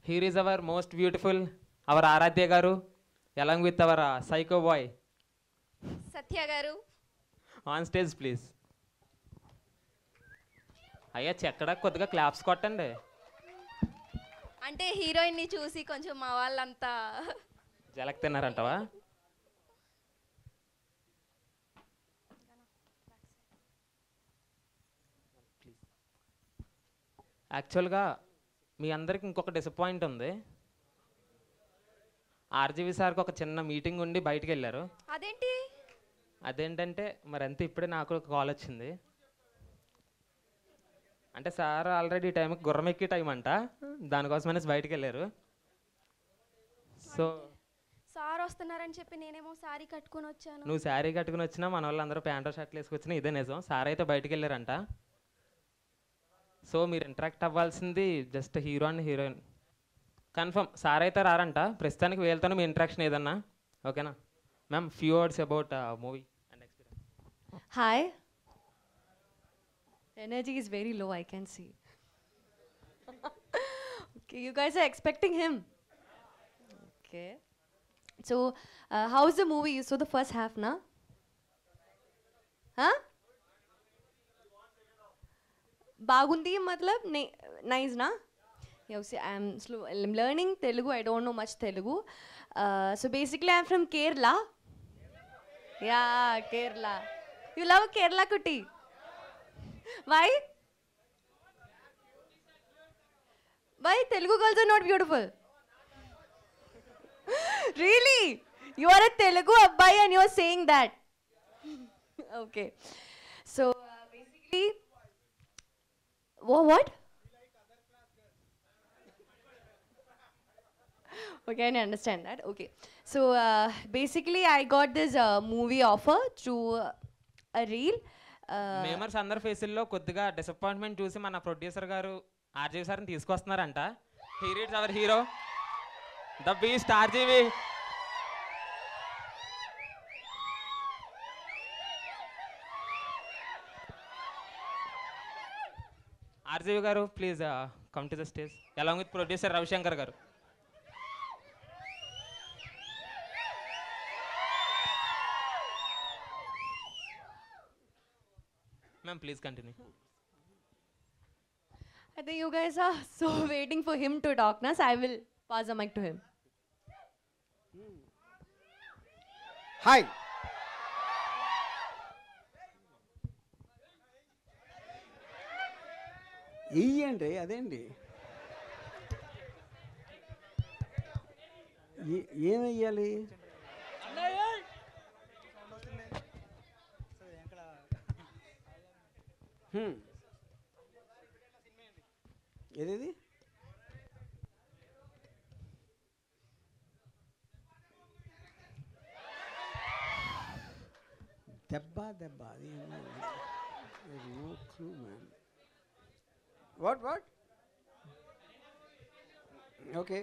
Here is our most beautiful, our Aradhya Garu, along with our psycho boy. Satya Garu. On stage, please. అయ్యా చెక్కడ కొద్దిగా claps కొట్టండి. అంటే హీరోయిన్ని చూసి కొంచెం మా వాళ్ళంతా జలక్ తిన్నారంటవా? యాక్చువల్గా మీ అందరికి ఇంకొక డిసప్పాయింట్ ఉంది. ఆర్జీవి సార్కి ఒక చిన్న మీటింగ్ ఉండి బయటికి వెళ్ళారు. అదేంటి? అదేంటంటే మరి అంతే, ఇప్పుడే నాకు ఒక కాల్ వచ్చింది. అంటే సార్ ఆల్రెడీ ఈ టైంకి గుర్రం ఎక్కి టైం అంట, దానికోసమనే బయటికి వెళ్ళారు. సో సార్ వస్తున్నారని చెప్పి నేనేమో సారీ కట్టుకుని వచ్చాను. నువ్వు శారీ కట్టుకుని వచ్చినా మన వాళ్ళందరూ ప్యాంటు షర్ట్లు వేసుకొచ్చినా ఇదే నిజం. సార్ అయితే బయటికి వెళ్ళారంట. సో మీరు ఇంటరాక్ట్ అవ్వాల్సింది just hero and heroine. Confirm sir అయితే రారంట. ప్రస్తుతానికి వీళ్ళతోనే మీ ఇంటరాక్షన్ ఏదన్నా ఓకేనా ma'am? Few words about movie and experience. Hi. Energy is very low, I can see. Okay, you guys are expecting him. Okay. So, how's the movie? You saw the first half, na? Huh? Bagundi matlab nice, na? Yeah, see, I'm learning Telugu. I don't know much Telugu. So basically, I'm from Kerala. Yeah, Kerala. You love Kerala, Kutti? Why? Why Telugu girls are not beautiful? Really? You are a Telugu abbai and you are saying that. Okay. So basically, what? Okay, I understand that. Okay. So basically, I got this movie offer through a reel. Memers అందరి ఫేసుల్లో కొద్దిగా disappointment చూసి మన producer గారు ఆర్జీవి సార్ని తీసుకొస్తున్నారంట. Here it's our hero the beast RGV. RGV garu please come to the stage along with producer Ravishankar garu. Ma'am, please continue. I think you guys are so waiting for him to talk, na? So I will pass the mic to him. Hi. ఏంటి అదేంటి ఏమయ్యాలి? ఏది దెబ్బ అది no clue man. What okay.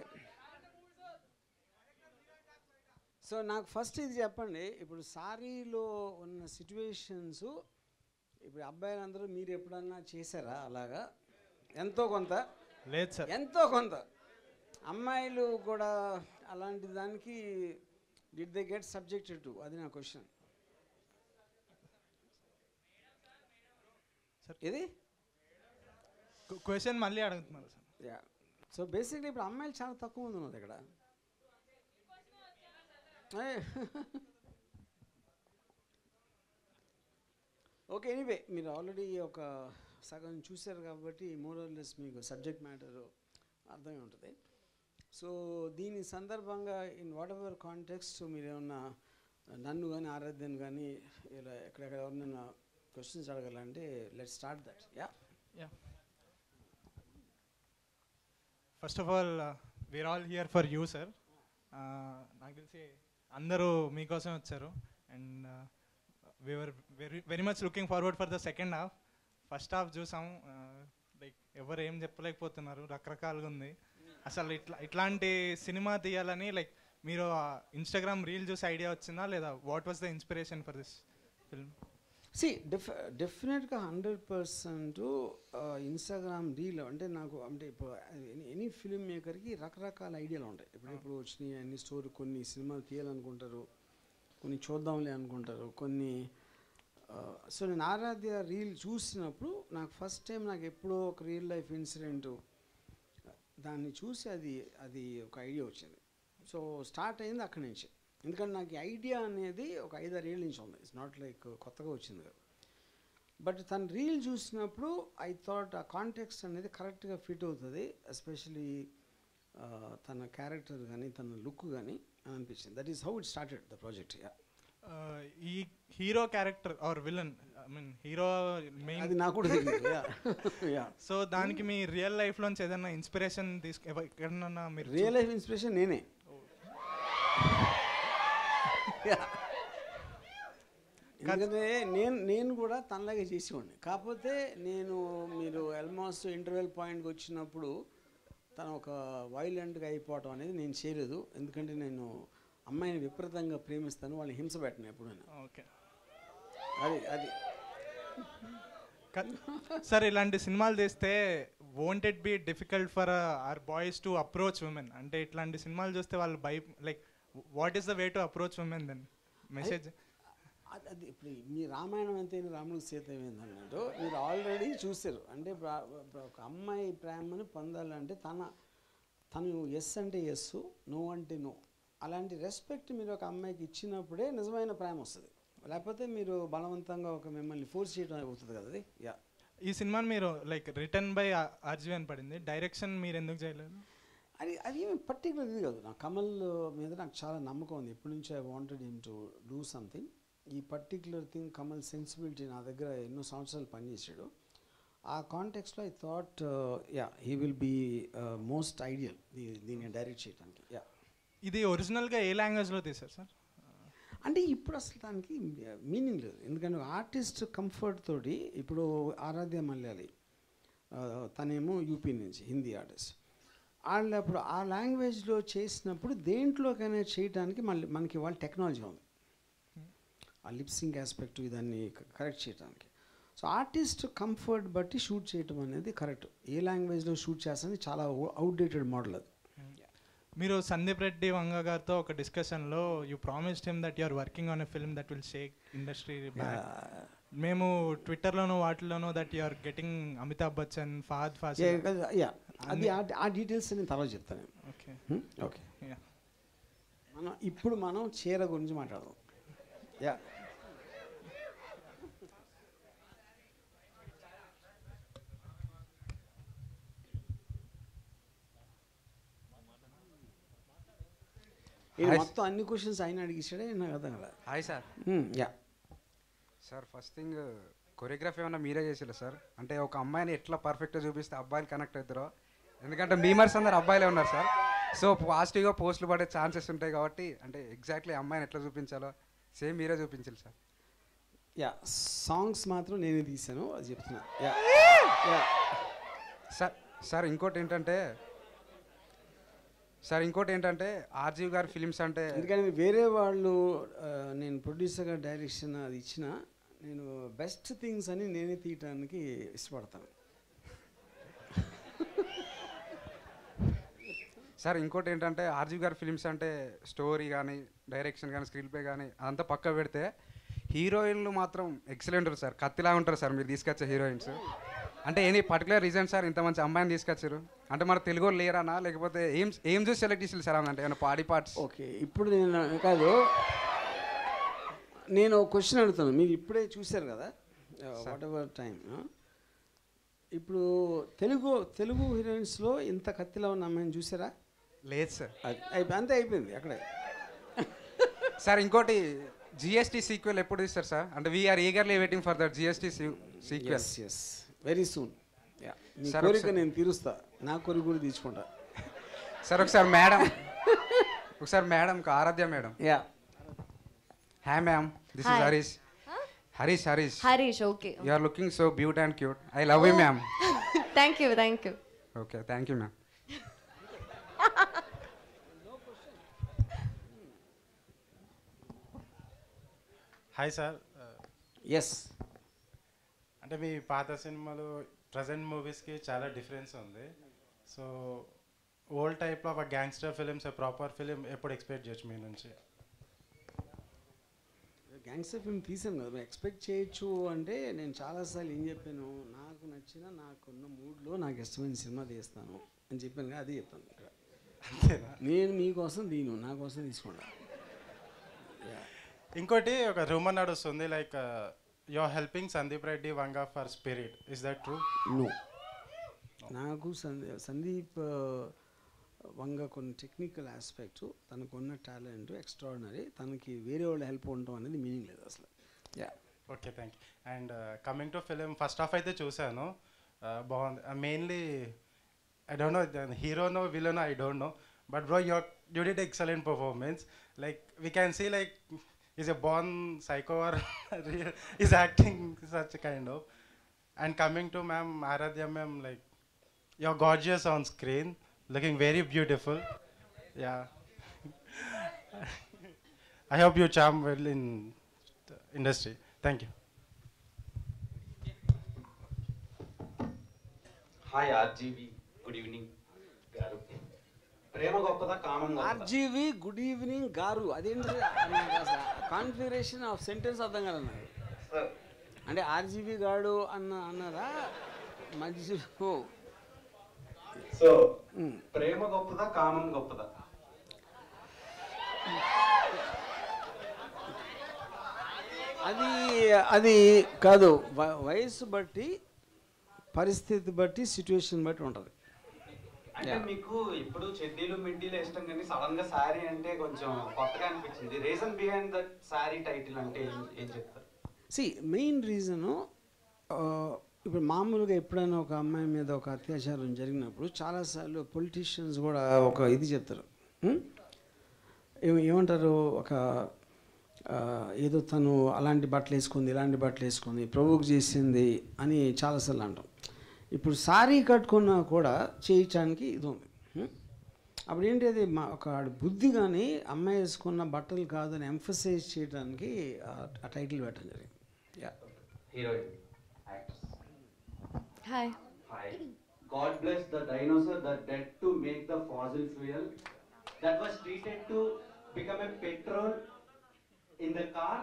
So నాకు first ఇది చెప్పండి, ఇప్పుడు సారీలో ఉన్న సిచ్యువేషన్స్ ఇప్పుడు అబ్బాయిలందరూ మీరు ఎప్పుడన్నా చేశారా అలాగా? ఎంతో కొంత. లేదు సార్. ఎంతో కొంత. అమ్మాయిలు కూడా అలాంటి దానికి did they get subjected to? అది నా క్వశ్చన్. ఇది క్వశ్చన్ మళ్ళీ అడుగుతున్నారు సార్. యా. సో బేసిక్లీ ఇప్పుడు అమ్మాయిలు చాలా తక్కువ మంది ఉన్నారు ఇక్కడ. ఓకే, ఎనీవే మీరు ఆల్రెడీ ఒక సగం చూశారు కాబట్టి మోరల్లెస్ మీకు సబ్జెక్ట్ మ్యాటర్ అర్థమై ఉంటుంది. సో దీని సందర్భంగా ఇన్ వాట్ ఎవర్ కాంటెక్స్ట్ మీరు ఏమన్నా నన్ను కానీ ఆరాధ్యను కానీ ఇలా ఎక్కడెక్కడ ఎవరినైనా క్వశ్చన్స్ అడగాలంటే let's start that. Yeah. First of all we're all here for you sir. నాకు తెలిసి అందరూ మీకోసం వచ్చారు and we're very much looking forward for the second half. First half చూసాం, లైక్ ఎవరు ఏం చెప్పలేకపోతున్నారు, రకరకాలుగా ఉంది. అసలు ఇట్లాంటి సినిమా తీయాలని లైక్ మీరు ఇన్స్టాగ్రామ్ రీల్ చూసి ఐడియా వచ్చిందా లేదా what was the inspiration for this film? డెఫినెట్గా 100% ఇన్స్టాగ్రామ్ రీల్ అంటే నాకు అంటే ఇప్పుడు ఎనీ ఫిల్మ్ మేకర్కి రకరకాల ఐడియాలు ఉంటాయి. ఇప్పుడు వచ్చినాయి అన్ని స్టోరీ, కొన్ని సినిమాలు తీయాలనుకుంటారు, కొన్ని చూద్దాంలే అనుకుంటారు, కొన్ని సో నేను ఆరాధ్య రీల్ చూసినప్పుడు నాకు ఫస్ట్ టైం నాకు ఎప్పుడో ఒక రియల్ లైఫ్ ఇన్సిడెంట్ దాన్ని చూసి అది ఒక ఐడియా వచ్చింది. సో స్టార్ట్ అయింది అక్కడి నుంచి. ఎందుకంటే నాకు ఈ ఐడియా అనేది ఒక 5-6 ఏళ్ళ నుంచి ఉంది. ఇట్స్ నాట్ లైక్ కొత్తగా వచ్చింది కదా. బట్ తన రీల్ చూసినప్పుడు ఐ థాట్ ఆ కాంటెక్స్ట్ అనేది కరెక్ట్గా ఫిట్ అవుతుంది, ఎస్పెషలీ తన క్యారెక్టర్ కానీ తన లుక్ కానీ అని అనిపించింది. That is how it started the project. ఈ hero character or villain, I mean hero main, అది నాకు కూడా తెలియదు. సో దానికి మీ రియల్ లైఫ్లోంచి ఏదైనా ఇన్స్పిరేషన్ ఎక్కడన్నా మీరు రియల్ లైఫ్ ఇన్స్పిరేషన్ నేనే. ఎందుకంటే నేను కూడా తనలాగే చేసేవాడిని. కాకపోతే మీరు ఆల్మోస్ట్ ఇంటర్వెల్ పాయింట్కి వచ్చినప్పుడు తను ఒక వైలెంట్గా అయిపోవటం అనేది నేను చేయలేదు. ఎందుకంటే నేను అమ్మాయిని విపరీతంగా ప్రేమిస్తాను, వాళ్ళని హింస పెట్టను ఎప్పుడైనా. ఓకే, అది సార్ ఇలాంటి సినిమాలు తీస్తే won't it be difficult for our boys to approach women? అంటే ఇట్లాంటి సినిమాలు చూస్తే వాళ్ళు like what is the way to approach women then message? అది ఇప్పుడు మీ రామాయణం ఎంతైనా రాముడికి సీత ఏమైంది అన్నట్టు మీరు ఆల్రెడీ చూసారు. అంటే ఒక అమ్మాయి ప్రేమను పొందాలంటే తను ఎస్ అంటే ఎస్, నో అంటే నో, అలాంటి రెస్పెక్ట్ మీరు ఒక అమ్మాయికి ఇచ్చినప్పుడే నిజమైన ప్రేమ వస్తుంది. లేకపోతే మీరు బలవంతంగా ఒక మిమ్మల్ని ఫోర్స్ చేయడం అవుతుంది కదా. అది ఈ సినిమాని మీరు లైక్ రిటర్న్ బై ఆర్జీవి అని పడింది, డైరెక్షన్ మీరు ఎందుకు చేయలేదు? అది ఏమి పర్టికులర్ ఇది కాదు. నాకు కమల్ మీద నాకు చాలా నమ్మకం ఉంది. ఎప్పటి నుంచి I wanted him to do something. ఈ పర్టిక్యులర్ థింగ్ కమల్ సెన్సిబిలిటీ నా దగ్గర ఎన్నో సంవత్సరాలు పనిచేసాడు. ఆ కాంటెక్స్లో I thought he will be most ideal దీన్ని డైరెక్ట్ చేయడానికి. ఇది ఒరిజినల్గా ఏ లాంగ్వేజ్లో తీశారు సార్? అంటే ఇప్పుడు అసలు దానికి మీనింగ్ లేదు. ఎందుకంటే ఆర్టిస్ట్ కంఫర్ట్ తోటి ఇప్పుడు ఆరాధ్య మలయాళి, తనేమో యూపీ నుంచి హిందీ ఆర్టిస్ట్, వాళ్ళు అప్పుడు ఆ లాంగ్వేజ్లో చేసినప్పుడు దేంట్లోకైనా చేయడానికి మనకి వాళ్ళ టెక్నాలజీ ఉంది, ఆ లిప్సింగ్ ఆస్పెక్ట్ ఇదాన్ని కరెక్ట్ చేయడానికి. సో ఆర్టిస్ట్ కంఫర్ట్ బట్టి షూట్ చేయటం అనేది కరెక్ట్. ఏ లాంగ్వేజ్లో షూట్ చేస్తానికి చాలా అవుట్డేటెడ్ మోడల్ అది. మీరు సందీప్ రెడ్డి వంగ గారితో ఒక డిస్కషన్లో you promised him that you are working on a film that will shake industry back. మేము ట్విట్టర్లోనూ వాటిలోనూ that you are getting Amitabh Bachchan, Fahadh Faasil, అది ఆ డీటెయిల్స్ నేను తర్వాత చెప్తాను. ఓకే ఓకే, ఇప్పుడు మనం చీర గురించి మాట్లాడదాం. మొత్తం అన్ని క్వశ్చన్స్ ఆయన అడిగిస్తాడే నాకు అర్థం కదా. Hi sir. Sir first thing choreography ఏమన్నా మీరే చేసిరా సార్? అంటే ఒక అమ్మాయిని ఎట్లా పర్ఫెక్ట్గా చూపిస్తే అబ్బాయిలు కనెక్ట్ అవుతారో, ఎందుకంటే మీమర్స్ అందరు అబ్బాయిలే ఉన్నారు సార్. సో పాజిటివ్గా పోస్టులు పడే ఛాన్సెస్ ఉంటాయి కాబట్టి అంటే ఎగ్జాక్ట్లీ అమ్మాయిని ఎట్లా చూపించాలో సేమ్ మీరే చూపించాలి సార్. సాంగ్స్ మాత్రం నేనే తీసాను, అది చెప్తున్నా. సార్ ఇంకోటి ఏంటంటే ఆర్జీవి గారి ఫిలిమ్స్ అంటే ఎందుకంటే వేరే వాళ్ళు నేను ప్రొడ్యూసర్గా డైరెక్షన్ అది ఇచ్చిన నేను బెస్ట్ థింగ్స్ అని నేనే తీయటానికి ఇష్టపడతాను. సార్ ఇంకోటి ఏంటంటే ఆర్జీవి గారి ఫిలిమ్స్ అంటే స్టోరీ కానీ డైరెక్షన్ కానీ స్క్రీన్ ప్లే కానీ అదంతా పక్క పెడితే హీరోయిన్లు మాత్రం ఎక్సలెంట్ ఉంటారు సార్, కత్తిలా ఉంటారు సార్ మీరు తీసుకొచ్చే హీరోయిన్స్. అంటే ఎనీ పర్టికులర్ రీజన్ సార్ ఇంత మంచి అమ్మాయిని తీసుకొచ్చారు? అంటే మన తెలుగు లేరానా, లేకపోతే ఏం చూసి సెలెక్ట్ చేసి సార్? అంటే ఏమైనా పాడి పార్ట్స్? ఓకే, ఇప్పుడు నేను క్వశ్చన్ అడుగుతాను. మీరు ఇప్పుడే చూశారు కదా వాట్ ఎవర్ టైం. ఇప్పుడు తెలుగు హీరోయిన్స్లో ఇంత కత్తిలో ఉన్న అమ్మాయిని చూసారా? లేదు సార్. అంతే అయిపోయింది అక్కడే. సార్ ఇంకోటి జిఎస్టీ సీక్వెల్ ఎప్పుడు తీస్తారు సార్? అంటే we are eagerly waiting for that GST sequel. Yes very soon. మీ కోరిక నేను తీరుస్తా, నా కోరిక కూడా తీసుకుంటా సార్. ఒకసారి madam Aradhya madam. Hi ma'am, this is Harish. Okay, you are looking so beaut and cute. I love you ma'am. Thank you. Okay, thank you ma'am. Hi sir. Yes అంటే మీ పాత సినిమాలు ప్రజెంట్ మూవీస్కి చాలా డిఫరెన్స్ ఉంది. సో ఓల్డ్ టైప్లో ఒక gangster films proper film ఎప్పుడు ఎక్స్పెక్ట్ చేయొచ్చు మీ నుంచి? గ్యాంగ్స్టర్ ఫిల్మ్ తీసాను కదా, ఎక్స్పెక్ట్ చేయొచ్చు అంటే నేను చాలాసార్లు ఏం చెప్పాను, నాకు నచ్చిన నాకున్న మూడ్లో నాకు ఇష్టమైన సినిమా తీస్తాను అని చెప్పాను కదా, అదే చెప్తాను ఇక్కడ. అంతేనా? నేను మీకోసం నా కోసం తీసుకుంటా. ఇంకోటి ఒక రూమర్ నడుస్తుంది, like you are helping Sandeep Reddy Vanga for Spirit. Is that true? No, నాకు సందీప్ వంగ కొన్ని టెక్నికల్ ఆస్పెక్ట్స్, తనకున్న టాలెంట్ ఎక్స్ట్రాడినరీ, తనకి వేరే వాళ్ళ హెల్ప్ ఉండటం అనేది మీనింగ్ లేదు అసలు. Yeah, okay, thank you. And coming to film, first half అయితే చూశాను, బాగుంది. మెయిన్లీ ఐ డోంట్ నో హీరోనో విలనో, I don't know, but bro you did excellent performance. Like we can see like is a born psycho or is acting such kind of. And coming to ma'am Aaradhya ma'am, like you are gorgeous on screen, looking very beautiful. Yeah. I hope you charm well in the industry. Thank you. Hi RGV, good evening garu. ప్రేమ గొప్పదా కామం గొప్పదా? RGV good evening గారు, అదేంటి configuration of sentence అర్థం కదా నాకు. అంటే RGV గాడు అన్నారా మధ్య? సో ప్రేమ గొప్పదా కామం గొప్పదా? అది కాదు, వయసు బట్టి, పరిస్థితి బట్టి, సిచ్యువేషన్ బట్టి ఉంటుంది. అంటే మీకు ఇప్పుడు చెడ్డీలు మిడ్డీలు ఇష్టం కానీ సడన్ గా శారీ అంటే కొంచెం కొత్తగా అనిపించింది. Reason behind that sari title అంటే ఏం చెప్తారు? మెయిన్ రీజను, ఇప్పుడు మామూలుగా ఎప్పుడైనా ఒక అమ్మాయి మీద ఒక అత్యాచారం జరిగినప్పుడు చాలాసార్లు పొలిటీషియన్స్ కూడా ఒక ఇది చెప్తారు, ఏమంటారు, ఒక ఏదో తను అలాంటి బట్టలు వేసుకుంది, ఇలాంటి బట్టలు వేసుకుంది, ప్రొవోక్ చేసింది అని చాలాసార్లు అంటాం. ఇప్పుడు సారీ కట్టుకున్నా కూడా చేయించడానికి ఇది ఉంది. అప్పుడు ఏంటి, అది ఒక బుద్ధి కానీ అమ్మాయి వేసుకున్న బట్టలు కాదని ఎంఫసైజ్ చేయడానికి ఆ టైటిల్ పెట్టడం జరిగింది. Yeah, heroine actors. Hi. Hi. God bless the dinosaur that dead to make the fossil fuel that was treated to become a petrol in the car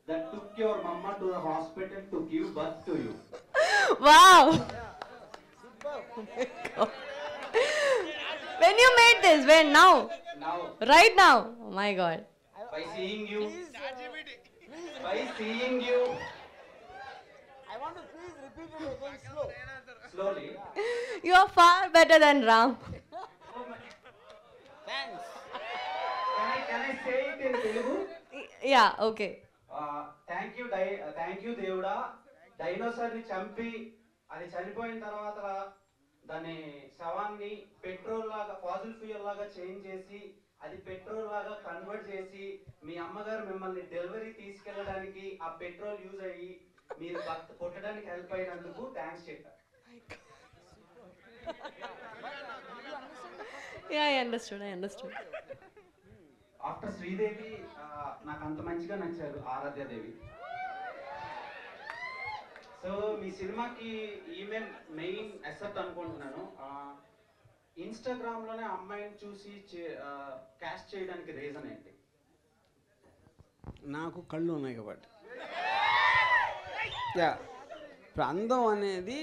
that took your mama to the hospital to give birth to you. Wow. When you made this? When? Now? Now, Right now? Oh my God. by seeing you, I want to please repeat it again slowly. You are far better than Ram. Thanks. Can I say it in Telugu? Yeah, okay. Thank you దేవుడా, dinosaur ని చంపి అది చనిపోయిన తర్వాత దాని శవాన్ని petrol లాగా, Faasil fuel లాగా చేంజ్ చేసి అది పెట్రోల్ లాగా కన్వర్ట్ చేసి మీ అమ్మగారు మిమ్మల్ని డెలివరీ తీసుకెళ్ళడానికి ఆ పెట్రోల్ యూజ్ అయ్యి మీరు భర్త కొట్టడానికి హెల్ప్ అయినందుకు థ్యాంక్స్ చెప్పారు. Yeah, I understood. After Sridevi నాకు అంత మంచిగా నచ్చారు ఆరాధ్య దేవి. సో మీ సినిమాకి ఈమె మెయిన్ అసెట్ అనుకుంటున్నాను. ఇన్స్టాగ్రామ్లోనే అమ్మాయిని చూసి క్యాస్ట్ చేయడానికి రీజన్ ఏంటి? నాకు కళ్ళు ఉన్నాయి కాబట్టి. యా, ఇప్పుడు అందం అనేది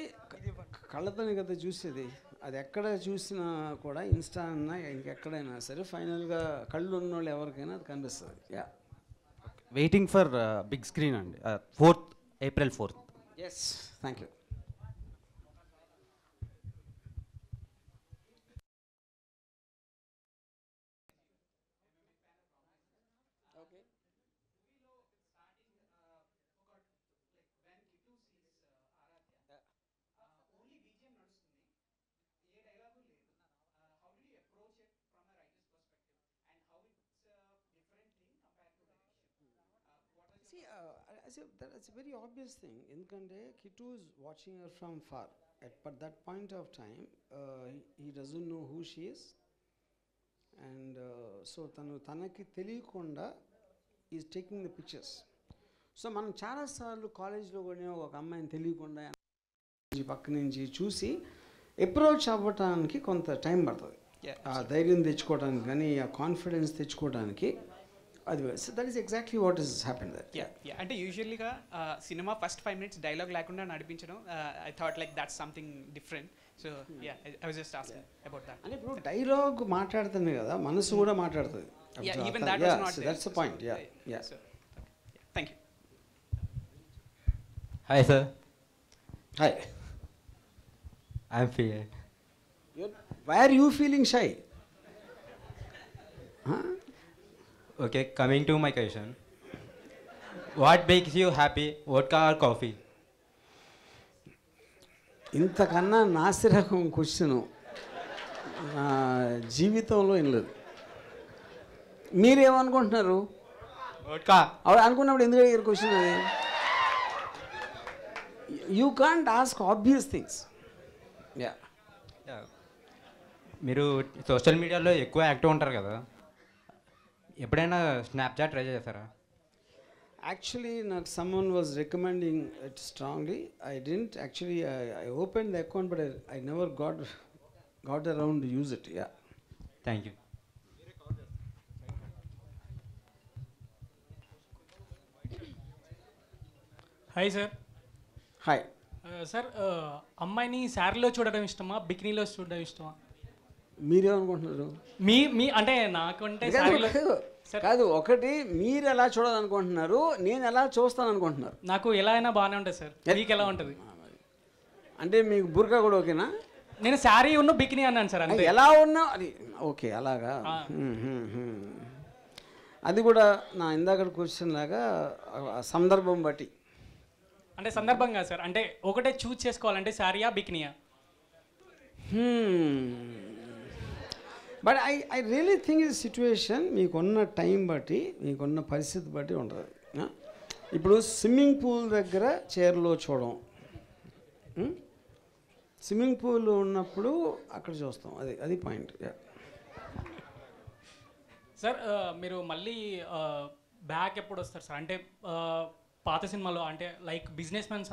కళ్ళతోనే కదా చూసేది. అది ఎక్కడ చూసినా కూడా, ఇన్స్టా అన్నా ఇంకెక్కడైనా సరే, ఫైనల్గా కళ్ళు ఉన్న వాళ్ళు ఎవరికైనా అది కనిపిస్తుంది. Yeah, waiting for big screen అండి, 4th April 4th. Yes, thank you. See, that's a very obvious thing. ఎందుకంటే Kittu is watching her from far. But that point of time, he doesn't know who she is. And so తనకి తెలియకుండా is taking the pictures. So మనం చాలాసార్లు కాలేజ్లో కూడా ఒక అమ్మాయిని తెలియకుండా పక్క నుంచి చూసి అప్రోచ్ అవ్వటానికి కొంత టైం పడుతుంది. ఆ ధైర్యం తెచ్చుకోవడానికి కానీ ఆ కాన్ఫిడెన్స్ తెచ్చుకోవడానికి అది that is exactly what is happen that. అంటే యూజువల్గా సినిమా ఫస్ట్ 5 minutes డైలాగ్ లేకుండా నడిపించడం I thought like that's something different. So I was just asking about that. అంటే ఇప్పుడు డైలాగ్ మాట్లాడుతుంది కదా, మనసు కూడా మాట్లాడుతుంది. Even that was not there. That's the point. Thank you. Hi, sir. Hi. I'm Fia. Why are you feeling shy? Okay, coming to my question. What makes you happy, vodka or coffee? ఇంతకన్నా నాసిరకం question నా జీవితంలో ఏం లేదు. మీరేమనుకుంటున్నారు? Vodka. అనుకున్నప్పుడు ఎందుకు అడిగారు క్వశ్చన్? అది you can't ask obvious things. మీరు సోషల్ మీడియాలో ఎక్కువ యాక్టివ్ ఉంటారు కదా, ఎప్పుడైనా స్నాప్చాట్ ట్రై చేస్తారా? Actually, someone was recommending it strongly. I didn't actually. I opened the account, but I never got around to use it. Yeah. Thank you. Hi sir. Hi sir, అమ్మాయిని శారీలో చూడడం ఇష్టమా, బికినీలో చూడడం ఇష్టమా? మీరేమనుకుంటున్నారు? మీ అంటే నాకంటే శారీలో కాదు, ఒకటి మీరు ఎలా చూడాలనుకుంటున్నారు, నేను ఎలా చూస్తాను అనుకుంటున్నారు. నాకు ఎలా అయినా బాగానే ఉంటుంది సార్. మీకు ఎలా ఉంటుంది? అంటే మీకు బుర్కా కూడా ఓకేనా? నేను శారీ ఉన్న బికినీ అన్నాను సార్. అంటే ఎలా ఉన్నా అది ఓకే, అలాగా. అది కూడా నా ఇందాక క్వశ్చన్ లాగా సందర్భం బట్టి. అంటే సందర్భంగా సార్, అంటే ఒకటే చూస్ చేసుకోవాలంటే శారీయా బికినీయా? బట్ ఐ రియలీ థింక్ ఇది సిచ్యువేషన్ మీకున్న టైం బట్టి, మీకున్న పరిస్థితి బట్టి ఉంటుంది. ఇప్పుడు స్విమ్మింగ్ పూల్ దగ్గర చైర్లో చూడడం, స్విమ్మింగ్ పూల్ ఉన్నప్పుడు అక్కడ చూస్తాం, అది పాయింట్. సార్, మీరు మళ్ళీ బ్యాక్ ఎప్పుడు వస్తారు సార్? అంటే పాత సినిమాలో అంటే లైక్ బిజినెస్ మ్యాన్స్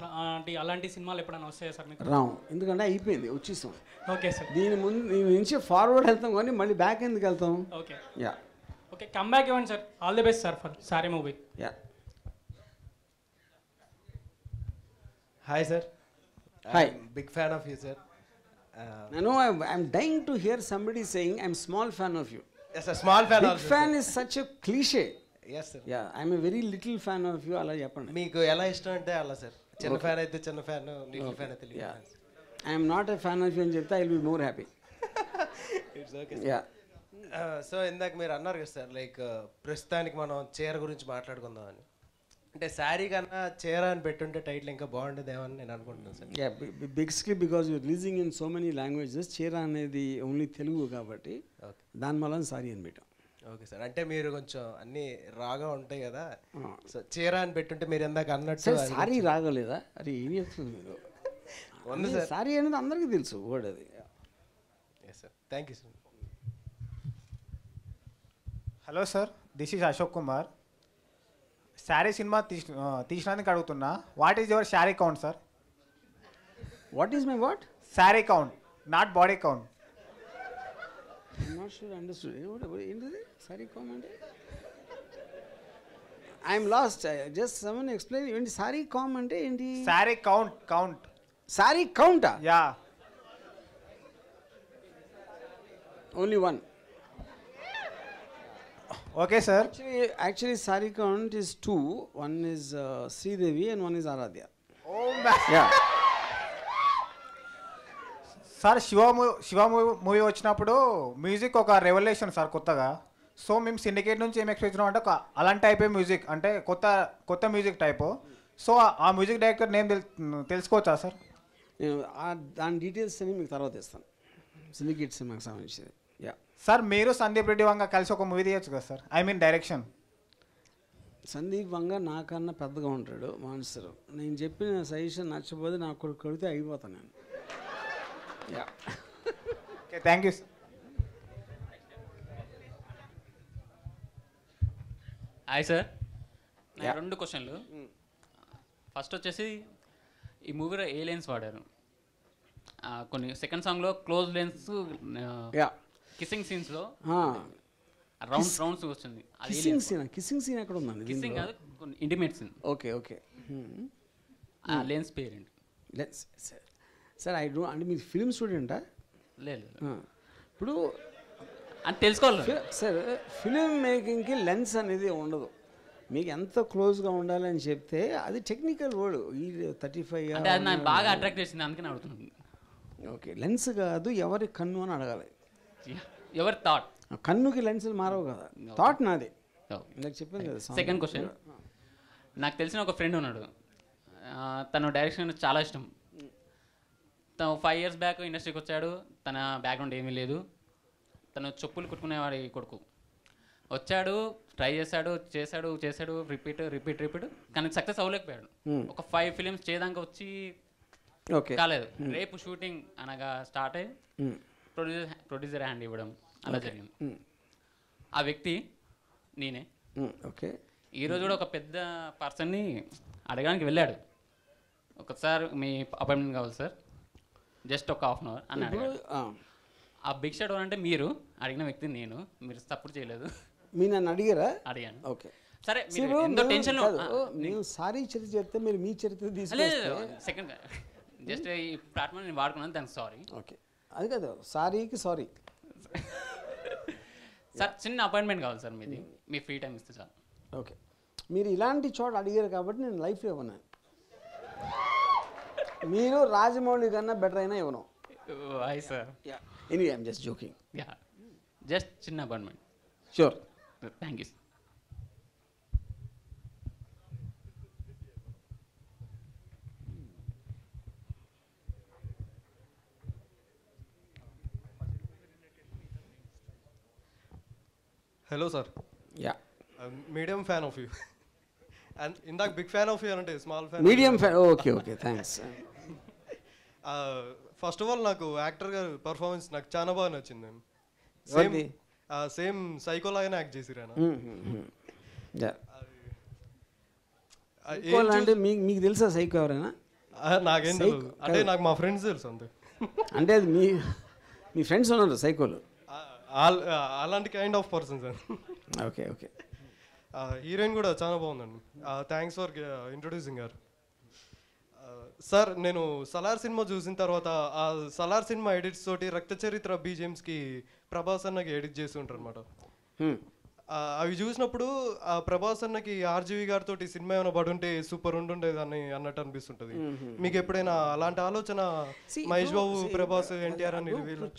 అలాంటి సినిమాలు ఎప్పుడైనా వస్తాయా సార్ మీకు? రావు, ఎందుకంటే అయిపోయింది, వచ్చేస్తాం. Okay sir. దీని నుంచి ఫార్వర్డ్ వెళ్తాం కానీ మళ్ళీ బ్యాక్ ఎందుకు వెళ్తాం? Okay. Yeah. Okay, come back ఇవ్వండి sir. All the best sir for Saaree movie. Yeah. Hi sir. Hi. Big fan of you, sir. I know I'm dying to hear somebody saying I'm small fan of you. Yes, a small fan. Big fan is such a cliche. Yes, sir. Yeah, I'm a very little fan of you. అలా చెప్పండి. మీకు ఎలా ఇష్టం అంటే అలా sir. చిన్న fan అయితే చిన్న ఫ్యాన్, లిటిల్ ఫ్యాన్ అయితే little fan. I'm not a fan of you అని చెప్తే I will be more happy. It's okay. Yeah. So ఇందాక మీరు అన్నారు కదా సార్, లైక్ ప్రస్తుతానికి మనం చీర గురించి మాట్లాడుకుందాం అని. అంటే శారీ కన్నా చీర అని పెట్టుంటే టైటిల్ ఇంకా బాగుండేదేమో అని నేను అనుకుంటున్నాను sir. Yeah, basically because your releasing in so many languages. చీర అనేది ఓన్లీ తెలుగు కాబట్టి దాని వల్ల సారీ అని పెట్టాం. Okay sir. అంటే మీరు కొంచెం అన్నీ రాగా ఉంటాయి కదా, సో చీర అని పెట్టుంటే మీరు ఎందాక అన్నట్టు సారీ రాగలేదా? అది ఏం చెప్తుంది మీరు? ఉంది సార్. సారీ అనేది అందరికీ తెలుసు వర్డ్ అది. Yes sir. Thank you sir. Hello sir, this is Ashok Kumar. Saaree సినిమా తీసినందుకు అడుగుతున్నా, what is your sari count sir? What is my what? Sari count, not body count. I'm not sure I understood. ఏంటిది సారీ కామ్ అంటే? I'm lost. Just someone explain. ఏంటి sari calm అంటే ఏంటి? Sari count. Sari కౌంటా? Yeah. Only one. Okay sir. Actually saree count is 2. One is Sridevi and one is Aradhya. Oh man. Yeah. Sir, Shiva movie వచ్చినప్పుడు music ఒక revolution sir కొత్తగా. So మేము syndicate నుంచి ఏం ఎక్స్పెక్ట్ చేసినాం అంటే అలాంటి టైపే మ్యూజిక్, అంటే కొత్త మ్యూజిక్ టైపు. సో ఆ మ్యూజిక్ డైరెక్టర్ నేమ్ తెలుసుకోవచ్చా సార్? దాని డీటెయిల్స్ అని మీకు తర్వాత ఇస్తాను. సిండికేట్ సినిమాకి సంబంధించింది. యా సార్, మీరు సందీప్ రెడ్డి వంగ కలిసి ఒక మూవీ తీయచ్చు కదా sir? I mean direction. Sandeep Vanga నాకన్నా పెద్దగా ఉంటాడు మాన్సర్. నేను చెప్పిన సజెషన్ నచ్చపోతే నాకు కూడా కడితే అయిపోతాను నేను. Yeah. Okay, thank you sir. Hi sir. నా 2 క్వశ్చన్లు. ఫస్ట్ వచ్చేసి ఈ మూవీలో ఏలియన్స్ వాడారు. కొన్ని సెకండ్ సాంగ్లో క్లోజ్ లెన్స్ Yeah. కిస్సింగ్ సీన్స్లో Ah. రౌండ్స్ వస్తుంది. కిస్సింగ్ సీన్ ఎక్కడ ఉందండి? కిస్సింగ్ కాదు, కొన్ని intimate scene. Okay okay. Lens parent lens sir I don't అంటే మీరు ఫిల్మ్ స్టూడెంటా? లేదు. ఇప్పుడు అని తెలుసుకోవాలి సార్, ఫిలిం మేకింగ్కి లెన్స్ అనేది ఉండదు. మీకు ఎంత క్లోజ్గా ఉండాలి అని చెప్తే అది టెక్నికల్ వర్డ్. ఈ 35 అంటే అది నాకు బాగా అట్రాక్ట్ చేసింది, అందుకని అడుగుతున్నాను. ఓకే, లెన్స్ కాదు ఎవరి కన్ను అని అడగాలి. ఎవరి థాట్? కన్నుకి లెన్సులు మారవు కదా, థాట్ నాది. నాకు చెప్పింది కదా. సెకండ్ క్వశ్చన్, నాకు తెలిసిన ఒక ఫ్రెండ్ ఉన్నాడు, తను డైరెక్షన్ చాలా ఇష్టం. తను 5 years బ్యాక్ ఇండస్ట్రీకి వచ్చాడు. తన బ్యాక్గ్రౌండ్ ఏమీ లేదు. తను చెప్పులు కుట్టుకునేవాడి కొడుకు. వచ్చాడు, ట్రై చేశాడు, రిపీట్ కానీ సక్సెస్ అవ్వలేకపోయాడు. ఒక 5 films చేయడానికి వచ్చి కాలేదు. రేపు షూటింగ్ అనగా స్టార్ట్ అయ్యి ప్రొడ్యూసర్ హ్యాండ్ ఇవ్వడం అలా జరిగింది. ఆ వ్యక్తి నేనే. ఓకే, ఈరోజు కూడా ఒక పెద్ద పర్సన్ని అడగడానికి వెళ్ళాడు. ఒకసారి మీ అపాయింట్మెంట్ కావాలి సార్, జస్ట్ ఒక 1/2 hour అని అడిగాడు. ఆ బిగ్ షాట్ అంటే మీరు అడిగిన వ్యక్తి నేను, మీరు సపోర్ట్ చేయలేదు. మీరు నన్ను అడిగారా? అడిగాను. ఓకే, సరే ఎంతో టెన్షన్. నేను సారీ చరిత్ర చెప్తే మీరు మీ చరిత్ర తీసుకుంటే సెకండ్ జస్ట్ ఈ ప్లాట్ఫామ్ నేను వాడుకున్నాను, దానికి సారీ. ఓకే, అది కదా సారీకి సారీ. సార్ చిన్న అపాయింట్మెంట్ కావాలి సార్ మీది, మీ ఫ్రీ టైం ఇస్తే సార్. ఓకే, మీరు ఇలాంటి చోట అడిగారు కాబట్టి నేను లైఫ్లో ఇవ్వను. మీరు రాజమౌళి కన్నా బెటర్ అయినా ఇవ్వను. Why sir? Anyway I'm just joking. Just చిన్న appointment. Sure, thank you. Hello, sir. Yeah. I'm medium fan of you. And ఇందాక బిగ్ ఫ్యాన్ ఆఫ్ యూ అంటే small fan. Medium fan. Okay okay, thanks. First of all నాకు actor గారు performance నాకు చాలా బాగా నచ్చింది. Same psycho లాగానే act చేసిరు ఆయన. అంటే మీకు తెలుసా సైకో ఎవరైనా? నాకేం తెలుసు, అంటే నాకు మా ఫ్రెండ్స్ తెలుసు అంతే. అంటే అది మీ ఫ్రెండ్స్ ఉన్నారు సైకోలు? అలాంటి kind of person sir. Okay okay. Heroine కూడా చాలా బాగుందండి. థ్యాంక్స్ ఫర్ ఇంట్రొడ్యూసింగ్ గారు. సార్ నేను సలార్ సినిమా చూసిన తర్వాత ఆ సలార్ సినిమా ఎడిట్స్ తోటి రక్త చరిత్ర బీజిఎమ్స్కి ప్రభాస్ అన్నకి ఎడిట్ చేసి ఉంటారు అనమాట. అవి చూసినప్పుడు ఆ ప్రభాస్ అన్నకి ఆర్జీవి గారితో సినిమా ఏమైనా పడుంటే సూపర్ ఉంటుండేది అని అన్నట్టు అనిపిస్తుంటుంది. మీకు ఎప్పుడైనా అలాంటి ఆలోచన మహేష్ బాబు, ప్రభాస్, ఎన్టీఆర్ అని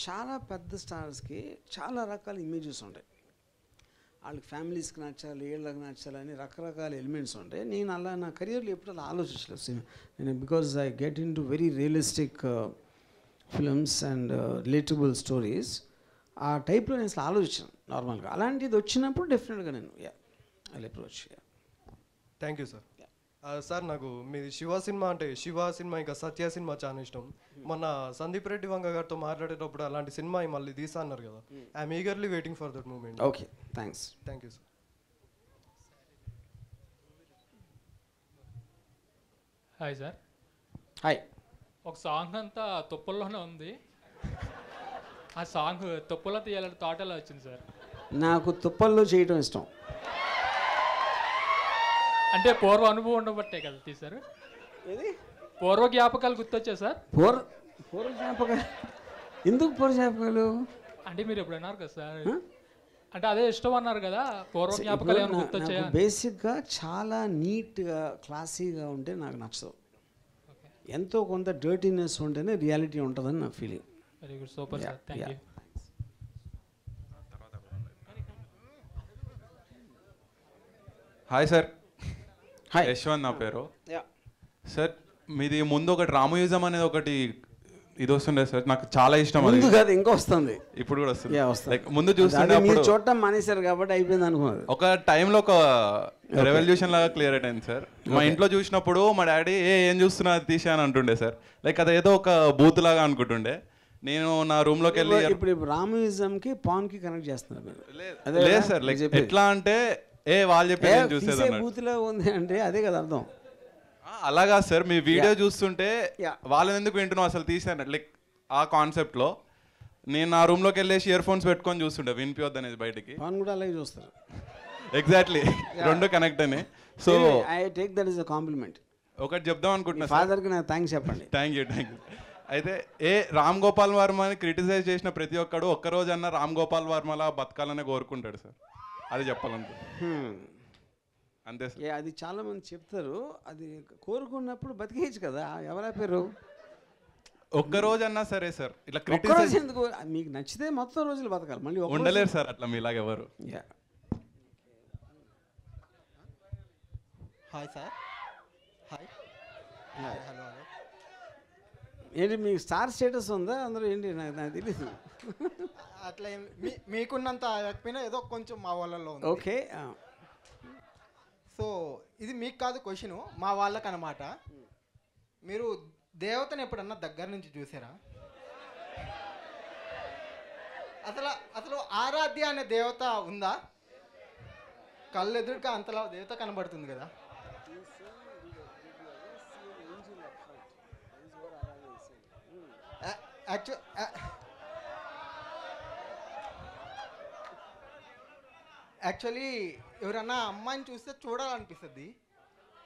చాలా పెద్ద స్టార్స్కి చాలా రకాల ఇమేజెస్ ఉంటాయి. వాళ్ళకి ఫ్యామిలీస్కి నచ్చాలి, వీళ్ళకి నచ్చాలి అని రకరకాల ఎలిమెంట్స్ ఉంటాయి. నేను అలా నా కెరియర్లో ఎప్పుడు అలా ఆలోచించలేదు. నేను because I get in to very realistic films and relatable stories. ఆ టైప్లో నేను అసలు ఆలోచించాను నార్మల్గా. అలాంటిది వచ్చినప్పుడు డెఫినెట్గా నేను I'll approach. Thank you sir. Sir నాకు మీ శివ సినిమా అంటే శివ సినిమా ఇంకా సత్య సినిమా చాలా ఇష్టం. మొన్న సందీప్ రెడ్డి వంగ గారితో మాట్లాడేటప్పుడు అలాంటి సినిమా మళ్ళీ తీసా అన్నారు కదా. I'm eagerly waiting for that moment. Okay, thanks. Thank you sir. Hi sir. Hi. ఒక సాంగ్ అంతా తొప్పుల్లోనే ఉంది. ఆ సాంగ్ తొప్పులో తీయాలని థాట్ ఎలా వచ్చింది సార్? నాకు తుప్పల్లో చేయటం ఇష్టం. అంటే పూర్వ అనుభవం ఉండబట్టే కదా తీశారు? ఏది పూర్వ జ్ఞాపకాలు గుర్తొచ్చాయి సార్? పూర్వ జ్ఞాపకాలు ఎందుకు? పూర్వ జ్ఞాపకాలు అంటే మీరు ఎప్పుడు అన్నారు కదా సార్, అంటే అదే ఇష్టం అన్నారు కదా, పూర్వ జ్ఞాపకాలు ఏమైనా గుర్తొచ్చాయా? బేసిక్గా చాలా నీట్గా క్లాసీగా ఉంటే నాకు నచ్చదు. ఎంతో కొంత డర్టీనెస్ ఉంటేనే రియాలిటీ ఉంటుందని నా feeling. Very good, super sir, thank you. Hi sir. Hi, Yashwant నా పేరు. సార్ మీది ముందు ఒకటి రామయూజం అనేది ఒకటి ఇది వస్తుండే సార్, నాకు చాలా ఇష్టం. ముందు కాదు ఇంకా వస్తుంది, ఇప్పుడు కూడా వస్తుంది. లైక్ ముందు చూస్తుండే మీరు చూడటం మానేశారు కాబట్టి అయిపోయింది అనుకున్నారు. ఒక టైంలో ఒక రెవల్యూషన్ లాగా క్లియర్ అయింది సార్. మా ఇంట్లో చూసినప్పుడు మా డాడీ ఏం చూస్తున్నా అది తీసా అని అంటుండే సార్. లైక్ అదేదో ఒక బూత్ లాగా అనుకుంటుండే. నేను నా రూమ్ లోకి వెళ్ళి ఇప్పుడు రామయూజంకి పాన్కి కనెక్ట్ చేస్తున్నారు మీరు? లేదు సార్, లైక్ ఎట్లా అంటే వాళ్ళు చెప్పేది చూసేది బూత్లో ఉంది అంటే అదే కదా అర్థం. అలాగా సార్, మీ వీడియో చూస్తుంటే వాళ్ళని ఎందుకు వింటున్నావు అసలు తీసాను. లైక్ ఆ కాన్సెప్ట్లో నేను నా రూమ్లోకి వెళ్ళేసి ఇయర్ ఫోన్స్ పెట్టుకొని చూస్తుండే వినిపియొద్దు అనేది బయటికి. పవన్ కూడా అలాగే చూస్తారు. ఎగ్జాక్ట్లీ, రెండు కనెక్ట్ అని. So I take that is a compliment. ఒకటి చెప్దాం అనుకుంటున్నా ఫాదర్కి నాకు థ్యాంక్స్ చెప్పండి. Thank you. అయితే రామ్ గోపాల్ వర్మని క్రిటిసైజ్ చేసిన ప్రతి ఒక్కడు ఒక్కరోజన్నా రామ్ గోపాల్ వర్మలా బతకాలనే కోరుకుంటాడు సార్. అది చెప్పాలనుకుంటున్నాను. అంతే సార్. అది చాలా మంది చెప్తారు. అది కోరుకున్నప్పుడు బతికేయచ్చు కదా, ఎవరా పేరు. ఒక్కరోజన్నా సరే సార్ ఇట్లా క్రిటిసైజ్ ఎందుకు, మీకు నచ్చితే మొత్తం రోజులు బతకాలి, మళ్ళీ ఉండలేరు సార్ అట్లా మీలాగా ఎవరు. Hi sir. హాయ్. హలో. ఏంటి మీకు స్టార్ స్టేటస్ ఉందా అందరూ? ఏంటి నాకు తెలియదు. అట్లా మీకున్నంత లేకపోయినా ఏదో కొంచెం మా వాళ్ళలో ఉంది. ఓకే. సో ఇది మీకు కాదు క్వశ్చన్, మా వాళ్ళకి అన్నమాట. మీరు దేవతను ఎప్పుడన్నా దగ్గర నుంచి చూసారా? అసలు ఆరాధ్య అనే దేవత ఉందా? కళ్ళు ఎదురుగా అంతలా దేవత కనబడుతుంది కదా. యాక్చువల్లీ ఎవరన్నా అమ్మాయిని చూస్తే చూడాలనిపిస్తుంది,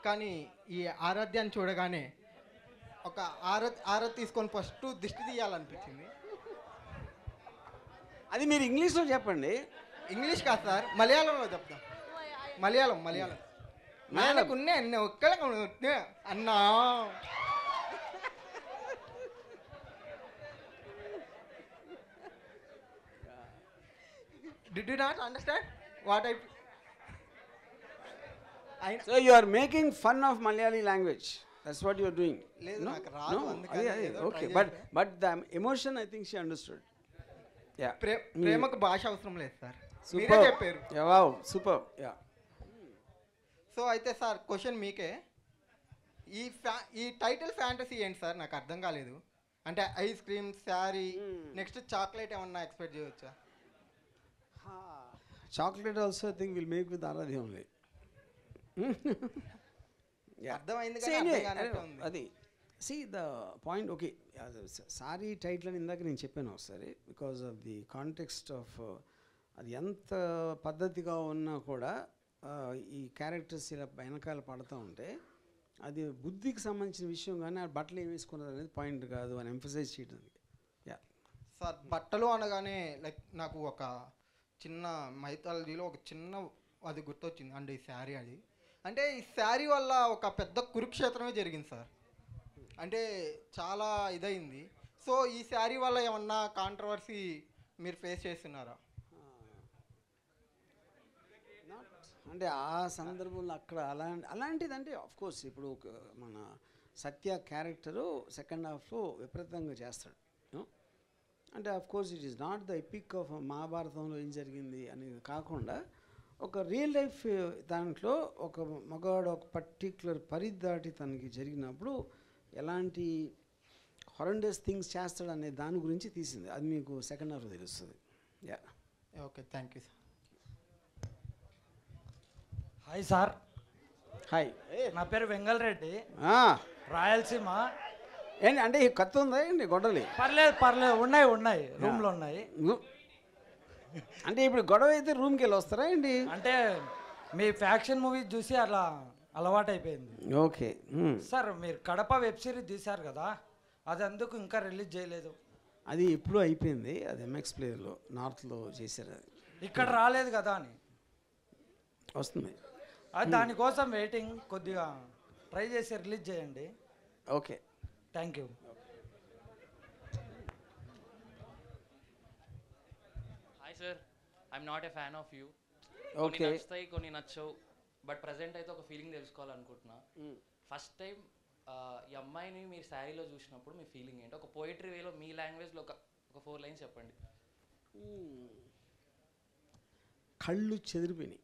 కానీ ఈ ఆరాధ్యాన్ని చూడగానే ఒక ఆరాధ తీసుకొని ఫస్ట్ దిష్టి తీయాలనిపించింది. అది మీరు ఇంగ్లీష్లో చెప్పండి. ఇంగ్లీష్ కాదు సార్, మలయాళంలో చెప్తాం. మలయాళం నాకున్నే ఒక్కలే అన్నా. Did you not understand what I? So you are making fun of Malayali language. That's what you are doing. No? Okay. But the emotion, I think she understood. Yeah. ప్రేమకు భాష అవసరం లేదు sir. మీరే చెప్పారు. Wow, super. Yeah. సో అయితే sir question మీకే. ఈ title fantasy ఏంటి సార్? నాకు అర్థం కాలేదు. అంటే ice cream, sari, next chocolate ఏమన్నా ఎక్స్పెక్ట్ చేయవచ్చా? Chocolate also I think we'll make with Aradhya only. అర్థమైంది కానీ అది see the point. Okay, sorry title అని ఇందాక నేను చెప్పాను ఒకసారి, because of the context of అది ఎంత పద్ధతిగా ఉన్నా కూడా ఈ క్యారెక్టర్స్ ఇలా వెనకాల పడుతూ ఉంటే అది బుద్ధికి సంబంధించిన విషయం, కానీ ఆ బట్టలు ఏం వేసుకున్నారు అనేది పాయింట్ కాదు అని ఎంఫసైజ్ చేయడానికి. సార్ బట్టలు అనగానే లైక్ నాకు ఒక చిన్న మైథాలజీలో ఒక చిన్న అది గుర్తొచ్చింది. అంటే ఈ శారీ అది, అంటే ఈ శారీ వల్ల ఒక పెద్ద కురుక్షేత్రమే జరిగింది సార్. అంటే చాలా ఇదైంది. సో ఈ శారీ వల్ల ఏమన్నా కాంట్రవర్సీ మీరు ఫేస్ చేస్తున్నారా? అంటే ఆ సందర్భంలో అక్కడ అలాంటిదంటే ఆఫ్కోర్స్ ఇప్పుడు మన సత్య క్యారెక్టరు సెకండ్ హాఫ్లో విపరీతంగా చేస్తాడు. అంటే of course it is not the epic of మహాభారతంలో ఏం జరిగింది అని కాకుండా ఒక రియల్ లైఫ్ దాంట్లో ఒక మగవాడు ఒక పర్టిక్యులర్ పరిధి దాటి తనకి జరిగినప్పుడు ఎలాంటి హారెండస్ థింగ్స్ చేస్తాడు అనే దాని గురించి తీసింది. అది మీకు సెకండ్ హాఫ్లో తెలుస్తుంది. Yeah okay, thank you sir. Hi sir. Hi, నా పేరు వెంగల్ రెడ్డి, రాయలసీమ. ఏంటి అంటే కత్తి ఉందా ఏంటి గొడవలి? పర్లేదు ఉన్నాయి రూమ్లో ఉన్నాయి. అంటే ఇప్పుడు గొడవ అయితే రూమ్కి వెళ్ళి వస్తారా ఏంటి? అంటే మీ ఫ్యాక్షన్ మూవీ చూసి అలా అలవాటు అయిపోయింది. ఓకే సార్, మీరు కడప వెబ్ సిరీస్ తీశారు కదా, అది అందుకు ఇంకా రిలీజ్ చేయలేదు. అది ఎప్పుడూ అయిపోయింది. అది ఎంఎక్స్ ప్లేయర్లో నార్త్లో చేశారు. అది ఇక్కడ రాలేదు కదా అని వస్తుంది. అది దానికోసం వెయిటింగ్. కొద్దిగా ట్రై చేసి రిలీజ్ చేయండి. Okay, thank you. Hi sir, I'm not a fan of you. Okay, కొన్ని నచ్చుతాయి, కొన్ని నచ్చవు. బట్ ప్రజెంట్ అయితే ఒక ఫీలింగ్ తెలుసుకోవాలనుకుంటున్నా. ఫస్ట్ టైం ఈ అమ్మాయిని మీరు శారీలో చూసినప్పుడు మీ ఫీలింగ్ ఏంటి? ఒక పోయిటరీ వేలో మీ లాంగ్వేజ్లో ఒక 4 లైన్స్ చెప్పండి. కళ్ళు చెదిరిపోయినాయి,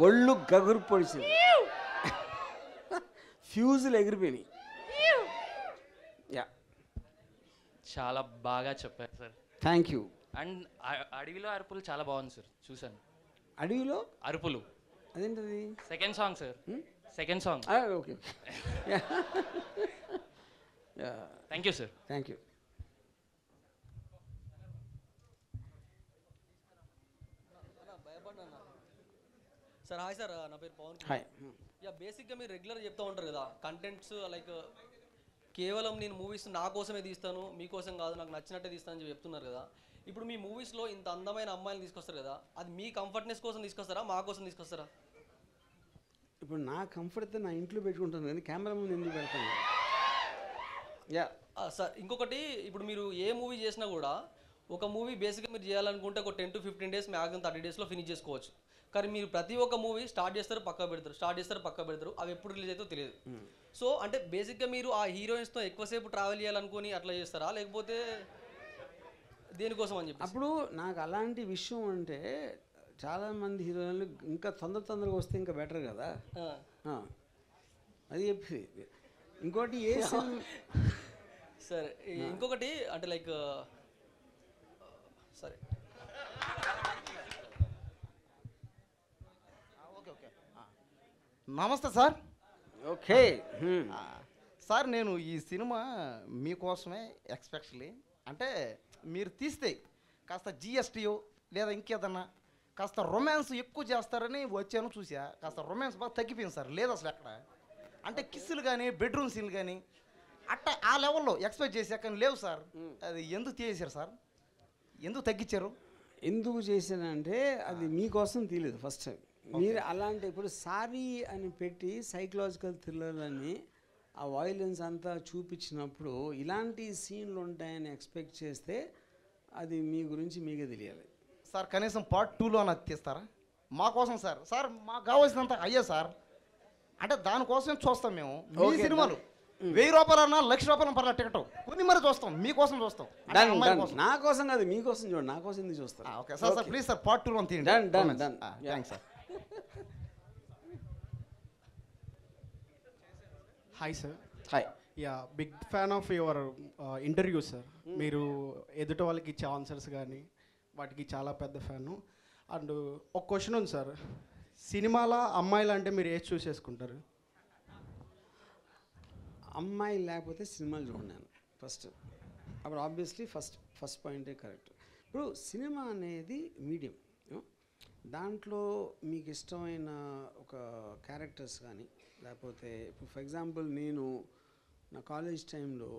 ఒళ్ళు గగురు పొడిచింది, ఫ్యూజులు ఎగిరిపోయినాయి. యా, చాలా బాగా చెప్పారు సార్. Thank you. అండ్ అడవిలో అరుపులు చాలా బాగుంది సార్, చూశాను. అడవిలో అరుపులు అదేంటది? Second song sir, second song. Okay. Thank you, sir. Thank you. Sir hi sir, నా పేరు పవన్. హాయ్. యా, బేసిక్గా మీరు రెగ్యులర్ చెప్తూ ఉంటారు కదా కంటెంట్స్, లైక్ కేవలం నేను మూవీస్ నా కోసమే తీస్తాను, మీకోసం కాదు, నాకు నచ్చినట్టే తీస్తానని చెప్పి చెప్తున్నారు కదా. ఇప్పుడు మీ మూవీస్లో ఇంత అందమైన అమ్మాయిలు తీసుకొస్తారు కదా, అది మీ కంఫర్ట్నెస్ కోసం తీసుకొస్తారా, మా కోసం తీసుకొస్తారా? ఇప్పుడు నా కంఫర్ట్ అయితే నా ఇంట్లో పెట్టుకుంటాను కానీ కెమెరా ముందు ఎందుకు పెడతాను? యా సార్ ఇంకొకటి, ఇప్పుడు మీరు ఏ మూవీ చేసినా కూడా ఒక మూవీ బేసిక్గా మీరు చేయాలనుకుంటే ఒక 10 to 15 days, మ్యాక్సిమం 30 daysలో ఫినిష్ చేసుకోవచ్చు. కానీ మీరు ప్రతి ఒక్క మూవీ స్టార్ట్ చేస్తారు, పక్కా పెడతారు, అవి ఎప్పుడు రిలీజ్ అవుతుందో తెలియదు. సో అంటే బేసిక్గా మీరు ఆ హీరోయిన్స్తో ఎక్కువసేపు ట్రావెల్ చేయాలనుకుని అట్లా చేస్తారా, లేకపోతే దేనికోసం అని చెప్పి? అప్పుడు నాకు అలాంటి విషయం అంటే చాలామంది హీరోయిన్లు ఇంకా తొందరగా వస్తే ఇంకా బెటర్ కదా, అది చెప్పి. ఇంకోటి ఏ సరే, ఇంకొకటి అంటే లైక్ సరే నమస్తే సార్. ఓకే సార్, నేను ఈ సినిమా మీకోసమే ఎక్స్పెషల్లీ అంటే మీరు తీస్తే కాస్త జిఎస్టీయో లేదా ఇంకేదన్నా కాస్త రొమాన్స్ ఎక్కువ చేస్తారని వచ్చాను, చూసా. కాస్త రొమాన్స్ బాగా తగ్గిపోయింది సార్, లేదు అసలు ఎక్కడ. అంటే కిస్సులు కానీ బెడ్రూమ్ సీన్లు కానీ అట్ట ఆ లెవెల్లో ఎక్స్పెక్ట్ చేసా, కానీ లేవు సార్. అది ఎందుకు తీసేశారు సార్, ఎందుకు తగ్గించారు? ఎందుకు చేశానంటే అది మీకోసం తెలియదు ఫస్ట్ టైం. మీరు అలాంటి ఇప్పుడు సారీ అని పెట్టి సైకలాజికల్ థ్రిల్లర్ అని ఆ వైలెన్స్ అంతా చూపించినప్పుడు ఇలాంటి సీన్లు ఉంటాయని ఎక్స్పెక్ట్ చేస్తే అది మీ గురించి మీకే తెలియాలి సార్. కనీసం పార్ట్ 2లో నాకు తీస్తారా మా కోసం? సార్ సార్ మాకు కావాల్సినంత అయ్యే సార్, అంటే దానికోసం చూస్తాం మేము. మీ సినిమాలు 1000 రూపాయలన్నా 1,00,000 రూపాయలు పర్ల టికెట్ కొన్ని మరి చూస్తాం, మీకోసం చూస్తాం. నా కోసం కాదు, మీకోసం చూడండి, నా కోసం ఎందుకు చూస్తాను? Okay sir, sir please sir part 2 తీయండి. Done. Thanks sir. Hi sir. Hi. Yeah, big fan of your interview sir. మీరు ఎదుటి వాళ్ళకి ఇచ్చే ఆన్సర్స్ కానీ వాటికి చాలా పెద్ద ఫ్యాను. అండ్ ఒక క్వశ్చన్ ఉంది సార్, సినిమాలో అమ్మాయిలు అంటే మీరు ఏది చూస్ చేసుకుంటారు? అమ్మాయి లేకపోతే సినిమాలు చూడను ఫస్ట్. అప్పుడు ఆబ్వియస్లీ ఫస్ట్ పాయింటే కరెక్ట్. ఇప్పుడు సినిమా అనేది మీడియం, దాంట్లో మీకు ఇష్టమైన ఒక క్యారెక్టర్స్ కానీ లేకపోతే ఇప్పుడు ఫర్ ఎగ్జాంపుల్ నేను నా కాలేజ్ టైంలో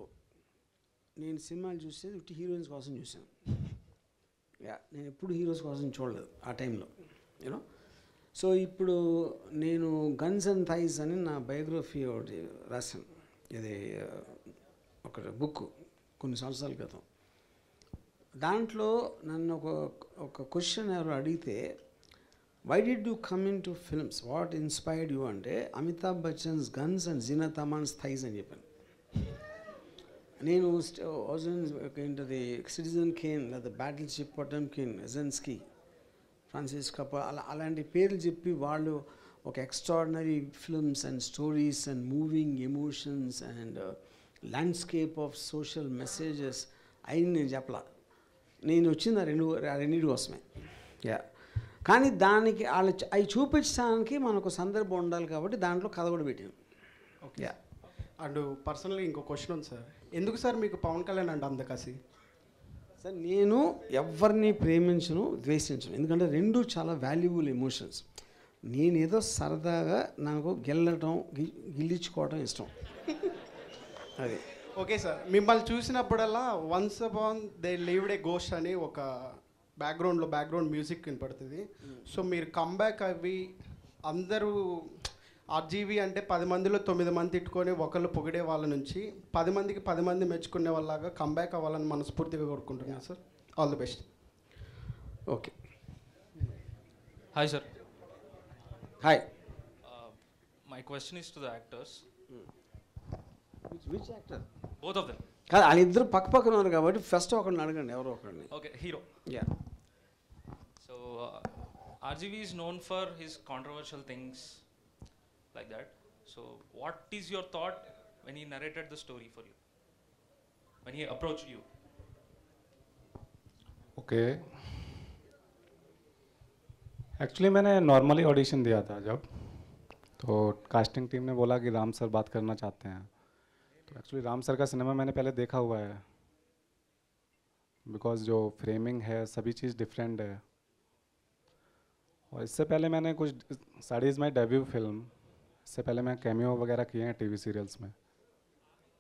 నేను సినిమాలు చూసేది ఉట్టి హీరోయిన్స్ కోసం చూసాను. నేను ఎప్పుడు హీరోస్ కోసం చూడలేదు ఆ టైంలో, యూనో. సో ఇప్పుడు నేను గన్స్ అండ్ థైస్ అని నా బయోగ్రఫీ ఒకటి రాశాను, ఇది ఒక బుక్ కొన్ని సంవత్సరాల క్రితం. దాంట్లో నన్ను ఒక క్వశ్చన్ ఎవరు అడిగితే, why did you come into films, what inspired you అంటే Amitabh Bachchan's guns and Zeenat Aman's thighs అని చెప్పాను. నేను ఏంటది సిటిజన్ కేన్ లేదా Battleship Potemkin, Eisenstein, Francis Coppola అలాంటి పేర్లు చెప్పి వాళ్ళు ఒక extraordinary films and stories and moving emotions and landscape of social messages అవి నేను చెప్పలా. నేను వచ్చింది రెండింటి కోసమే. కానీ దానికి వాళ్ళు అవి చూపించడానికి మనకు సందర్భం ఉండాలి కాబట్టి దాంట్లో కథ కూడా పెట్టాను. ఓకే. అండ్ పర్సనల్గా ఇంకో క్వశ్చన్ ఉంది సార్, ఎందుకు సార్ మీకు పవన్ కళ్యాణ్ అంటే అంత కసి? సార్ నేను ఎవరిని ప్రేమించను, ద్వేషించను, ఎందుకంటే రెండు చాలా వాల్యుబుల్ ఎమోషన్స్. నేనేదో సరదాగా నాకు గెల్లటం గిల్లించుకోవడం ఇష్టం, అది. ఓకే సార్, మిమ్మల్ని చూసినప్పుడల్లా once upon they లీవ్డ్ A ghost అని ఒక బ్యాక్గ్రౌండ్ మ్యూజిక్ వినపడుతుంది. సో మీరు కంబ్యాక్ అవి అందరూ ఆర్జీవి అంటే 10 మందిలో 9 మంది తిట్టుకొని ఒకళ్ళు పొగిడే వాళ్ళ నుంచి 10 మందికి 10 మంది మెచ్చుకునే వాళ్ళలాగా కంబ్యాక్ అవ్వాలని మనస్ఫూర్తిగా కోరుకుంటున్నాను sir. All the best. Okay. Hi sir. Hi. My question is to the actors. Which actor? Both of them. కాదు, వాళ్ళిద్దరు పక్కన ఉన్నారు కాబట్టి ఫస్ట్ ఒకరిని అడగండి, ఎవరో ఒకరిని. Okay, hero. Yeah. So RGV is known for his controversial things like that. So what is your thought when he narrated the story for you, when he approached you? Okay, actually मैंने normally audition दिया था जब, तो casting team ने बोला कि Ram sir बात करना चाहते हैं, तो एक्चुअली राम सर का सिनेमा मैंने पहले देखा हुआ है, बिकॉज जो फ्रेमिंग है सभी चीज़ डिफरेंट है। और इससे पहले मैंने कुछ sari is my debut film, इससे पहले मैं कैमियो वगैरह किए हैं टीवी सीरियल्स में,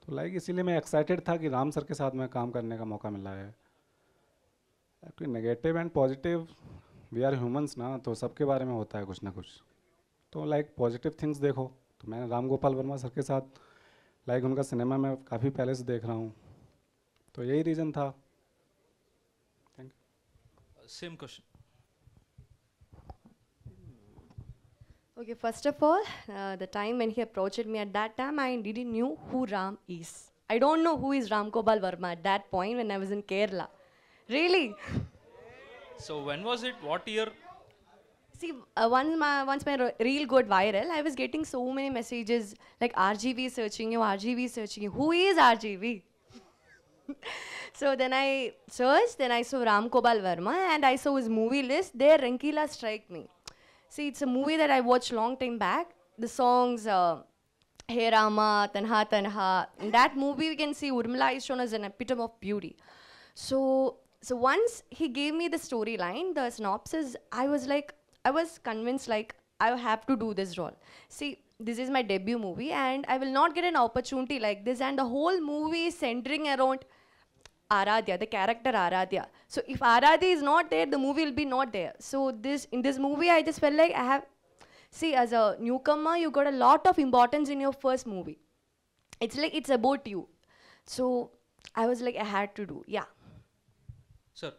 तो लाइक इसीलिए मैं एक्साइटेड था कि राम सर के साथ में काम करने का मौका मिला है। Actually negative and positive, we are humans ना, तो सबके बारे में होता है कुछ ना कुछ, तो लाइक पॉजिटिव थिंग्स देखो। तो मैंने राम गोपाल वर्मा सर के साथ लाइक उनका सिनेमा मैं काफ़ी पहले से देख रहा हूँ, तो यही रीज़न था। Thank you. Same question. Okay, first of all, the time when he approached me, at that time I didn't knew who Ram is. I don't know who is Ram Gopal Verma at that point when I was in Kerala. Really? So when was it? What year? See, once my reel got viral, I was getting so many messages like RGV searching you, RGV searching you. Who is RGV? So then I searched, then I saw Ram Gopal Verma and I saw his movie list. There, Rankila struck me. See, it's a movie that I watched long time back. The songs, Hey Rama, Tanha Tanha. In that movie, we can see Urmila is shown as an epitome of beauty. So once he gave me the storyline, the synopsis, I was convinced like I have to do this role. See, this is my debut movie and I will not get an opportunity like this, and the whole movie is centering around Aradhya, the character Aradhya. So if Aradhya is not there, the movie will be not there. So in this movie, I just felt like I have, see, as a newcomer, you got a lot of importance in your first movie. It's like it's about you. So I was like, I had to do, yeah. Sir,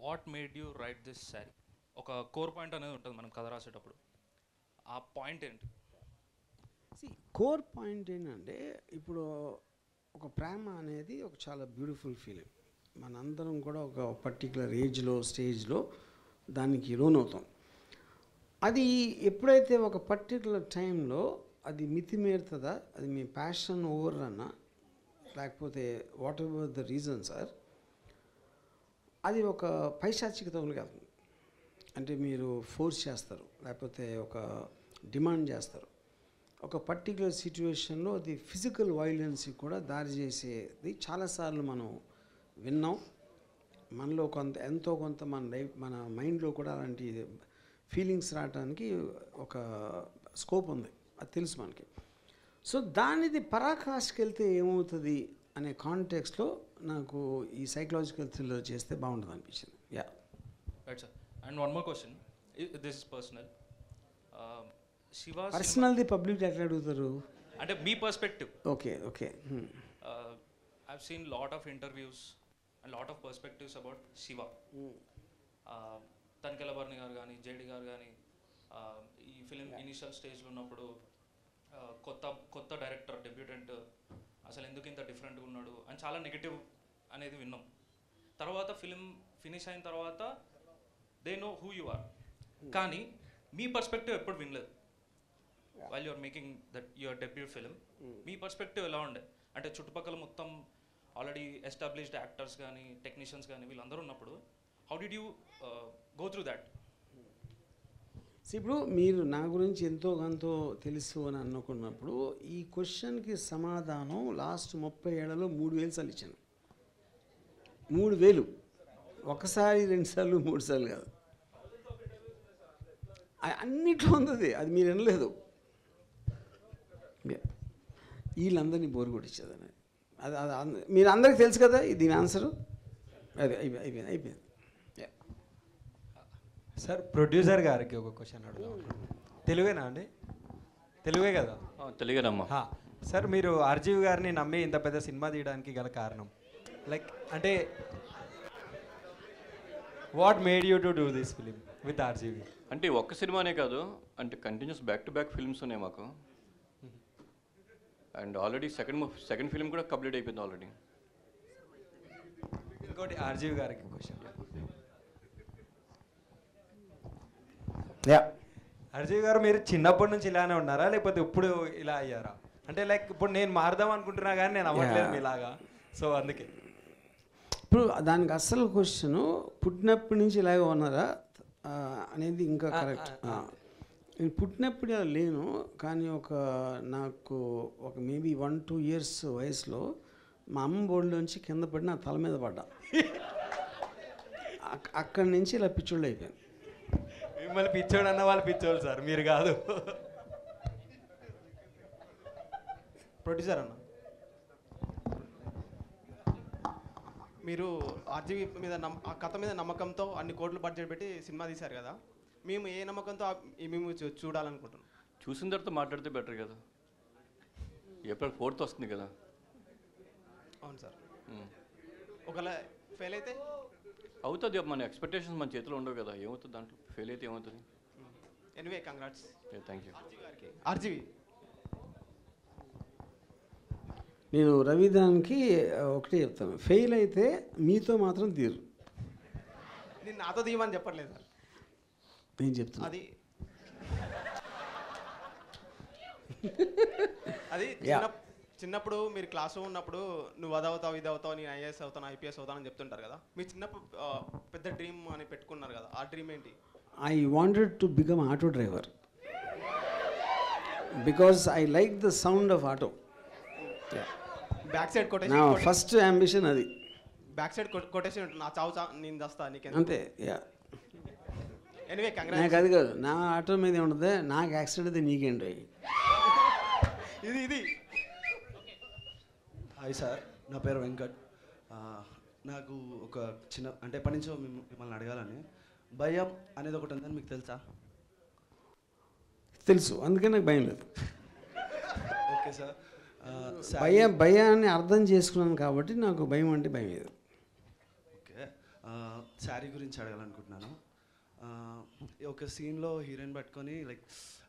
what made you write this saree? ఒక core point అనేది ఉంటుంది మనం కథ రాసేటప్పుడు, ఆ point ఏంటి? Core point ఏంటంటే ఇప్పుడు ఒక ప్రేమ అనేది ఒక చాలా బ్యూటిఫుల్ ఫీలింగ్. మనందరం కూడా ఒక పర్టికులర్ ఏజ్లో స్టేజ్లో దానికి లోనవుతాం. అది ఎప్పుడైతే ఒక పర్టికులర్ టైంలో అది మితిమీరుతుందా, అది మీ ప్యాషన్ ఓవర్ అన్నా లేకపోతే what ever the reason sir, అది ఒక పైశాచికతలోకి వెళ్తుంది. అంటే మీరు ఫోర్స్ చేస్తారు, లేకపోతే ఒక డిమాండ్ చేస్తారు. ఒక పర్టికులర్ సిచ్యువేషన్లో అది ఫిజికల్ వైలెన్స్కి కూడా దారి చేసేది చాలాసార్లు మనం విన్నాం. మనలో ఎంతో కొంత మన మైండ్లో కూడా అలాంటి ఫీలింగ్స్ రావడానికి ఒక స్కోప్ ఉంది, అది తెలుసు మనకి. సో దానిది పరాకాష్కి వెళ్తే ఏమవుతుంది అనే కాంటెక్స్లో నాకు ఈ సైకలాజికల్ థ్రిల్లర్ చేస్తే బాగుంటుంది అనిపించింది. Yeah right sir. And one more question, this is personal. Shiva పర్సనల్ది పబ్లిక్ ఎట్లా అడుగుతారు అంటే మీ perspective? Okay okay. I've seen lot of interviews and lot of perspectives about Shiva. Tanikella Bharani garu కానీ జేడి గారు కానీ ఈ ఫిలిం ఇనిషియల్ స్టేజ్లో ఉన్నప్పుడు కొత్త డైరెక్టర్ డెబ్యూటెంట్ అసలు ఎందుకు ఇంత డిఫరెంట్గా ఉన్నాడు అని చాలా నెగిటివ్ అనేది విన్నాం. తర్వాత ఫిలిం ఫినిష్ అయిన తర్వాత they know who you are, కానీ మీ పర్స్పెక్టివ్ ఎప్పుడు వినలేదు. While you're making that your debut film, మీ పర్స్పెక్టివ్ ఎలా ఉండే? అంటే చుట్టుపక్కల మొత్తం ఆల్రెడీ ఎస్టాబ్లిష్డ్ యాక్టర్స్ కానీ టెక్నీషియన్స్ కానీ వీళ్ళందరూ ఉన్నప్పుడు how did you go through that? ఇప్పుడు మీరు నా గురించి ఎంతో కొంత తెలుసు అని అనుకున్నప్పుడు ఈ క్వశ్చన్కి సమాధానం లాస్ట్ 30 ఏళ్లలో 3000 సార్లు ఇచ్చాను. 3000 ఒకసారి 2 సార్లు 3 సార్లు కాదు, అన్నిట్లో ఉంది. అది మీరు వినలేదు. వీళ్ళందరినీ బోరు కొట్టించేదని అది మీరు అందరికీ తెలుసు కదా దీని ఆన్సరు. అది అయిపోయింది. సార్ ప్రొడ్యూసర్ గారికి ఒక క్వశ్చన్ అడుగుదాం. తెలుగేనా అండి? తెలుగే కదా? తెలుగేనమ్మా. సార్ మీరు ఆర్జీవి గారిని నమ్మి ఇంత పెద్ద సినిమా తీయడానికి గల కారణం లైక్ అంటే what made you to do this film with RGV? అంటే ఒక్క సినిమానే కాదు, అంటే continuous back to back films ఉన్నాయి మాకు. అండ్ ఆల్రెడీ సెకండ్ ఫిలిం కూడా కంప్లీట్ అయిపోయింది ఆల్రెడీ. ఇంకోటి ఆర్జీవి గారికి క్వశ్చన్. ఆర్జీవి గారు మీరు చిన్నప్పటి నుంచి ఇలానే ఉన్నారా లేకపోతే ఇప్పుడు ఇలా అయ్యారా? అంటే లైక్ ఇప్పుడు నేను మారదాం అనుకుంటున్నా కానీ నేను అవ్వట్లేదు మీలాగా, సో అందుకే. ఇప్పుడు దానికి అసలు క్వశ్చను పుట్టినప్పటి నుంచి ఇలాగే ఉన్నారా అనేది ఇంకా కరెక్ట్. నేను పుట్టినప్పుడు ఇలా లేను, కానీ నాకు ఒక మేబీ 1-2 years వయసులో మా అమ్మ బోర్డులోంచి కింద పడి నా తల మీద పడ్డా. అక్కడి నుంచి ఇలా పిచ్చోళ్ళు అయిపోయాను. మిమ్మల్ని పిచ్చోడు అన్న వాళ్ళు పిచ్చోళ్ళు సార్, మీరు కాదు. ప్రొడ్యూసర్ అన్న, మీరు ఆర్జీవి మీద ఆ కథ మీద నమ్మకంతో అన్ని కోట్లు బడ్జెట్ పెట్టి సినిమా తీశారు కదా, మేము ఏ నమ్మకంతో మేము చూడాలనుకుంటున్నాం? చూసిన తర్వాత మాట్లాడితే బెటర్ కదా. ఏప్రిల్ 4th వస్తుంది కదా. అవును సార్. ఒకవేళ ఫెయిల్ అయితే అవుతుంది. మన ఎక్స్పెక్టేషన్స్ మన చేతిలో ఉండవు కదా, ఏమవుతుంది దాంట్లో? ఫెయిల్ అయితే ఏమవుతుంది? Anyway congrats. Thank you. RGV, నేను రవిదానికి ఒకటే చెప్తాను, ఫెయిల్ అయితే మీతో మాత్రం తీరు. నేను నాతో తీయమని చెప్పట్లేదు సార్, నేను చెప్తున్నా. అది చిన్నప్పుడు మీరు క్లాస్లో ఉన్నప్పుడు నువ్వు అది అవుతావు ఇది అవుతావు, నేను ఐఏఎస్ అవుతాను ఐపీఎస్ అవుతాను అని చెప్తుంటారు కదా, మీరు చిన్నప్పుడు పెద్ద డ్రీమ్ అని పెట్టుకున్నారు కదా, ఆ డ్రీమ్ ఏంటి? I wanted to become an auto driver because I like the sound of auto. Back side quotation. నా ఫస్ట్ అంబిషన్ అది. బ్యాక్ సైడ్ కొటేషన్ ఉంటుంది, నా చావు నేను దస్తా నీకు అంతే. ఎనివే నాకు అది కాదు, నా ఆటో మీద ఉంటుంది, నాకు యాక్సిడెంట్ అయితే నీకేంటి? ఇది హాయ్ సార్, నా పేరు వెంకట్. నాకు ఒక చిన్న అంటే ఎప్పటి నుంచో మిమ్మల్ని అడగాలని, భయం అనేది ఒకటి ఉందని మీకు తెలుసా? తెలుసు, అందుకే నాకు భయం లేదు. Okay sir. భయాన్ని అర్థం చేసుకున్నాను కాబట్టి నాకు భయం అంటే భయం లేదు. ఓకే, శారీ గురించి అడగాలనుకుంటున్నాను. ఒక సీన్లో హీరోయిన్ పట్టుకొని లైక్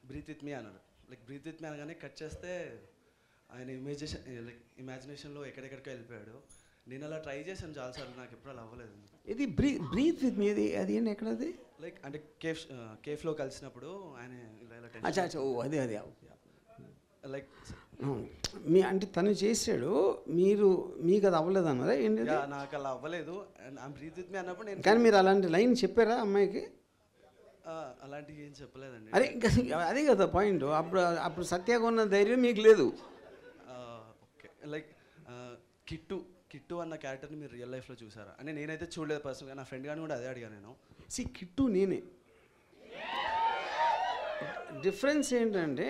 బ్రీత్ విత్ మీ అన్నారు. లైక్ బ్రీత్ విత్ మీ అనగానే కట్ చేస్తే ఆయన ఇమాజినేషన్లో ఎక్కడెక్కడికో వెళ్ళిపోయాడు. నేను అలా ట్రై చేశాను చాలాసార్లు, నాకు ఎప్పుడు అలా అవ్వలేదు. ఇది బ్రీత్ విత్ మీ, అది ఏంటి ఎక్కడది? లైక్ అంటే కేఫ్లో కలిసినప్పుడు ఆయన ఇలా అచ్చా అదే లైక్ మీ అంటే తను చేసాడు, మీకు అది అవ్వలేదు అన్నదా ఏంటి? నాకు అలా అవ్వలేదు. బ్రీత్ విత్ మీ అన్నప్పుడు నేను, కానీ మీరు అలాంటి లైన్ చెప్పారా అమ్మాయికి? అలాంటివి ఏం చెప్పలేదండి. అరే ఇంకా అదే కదా పాయింట్. అప్పుడు సత్యాగా ఉన్న ధైర్యం మీకు లేదు. ఓకే, లైక్ కిట్టు అన్న క్యారెక్టర్ని మీరు రియల్ లైఫ్లో చూసారా? అంటే నేనైతే చూడలేదు పర్సనల్గా, నా ఫ్రెండ్ కానీ కూడా అదే అడిగా నేను. కిట్టు నేనే. డిఫరెన్స్ ఏంటంటే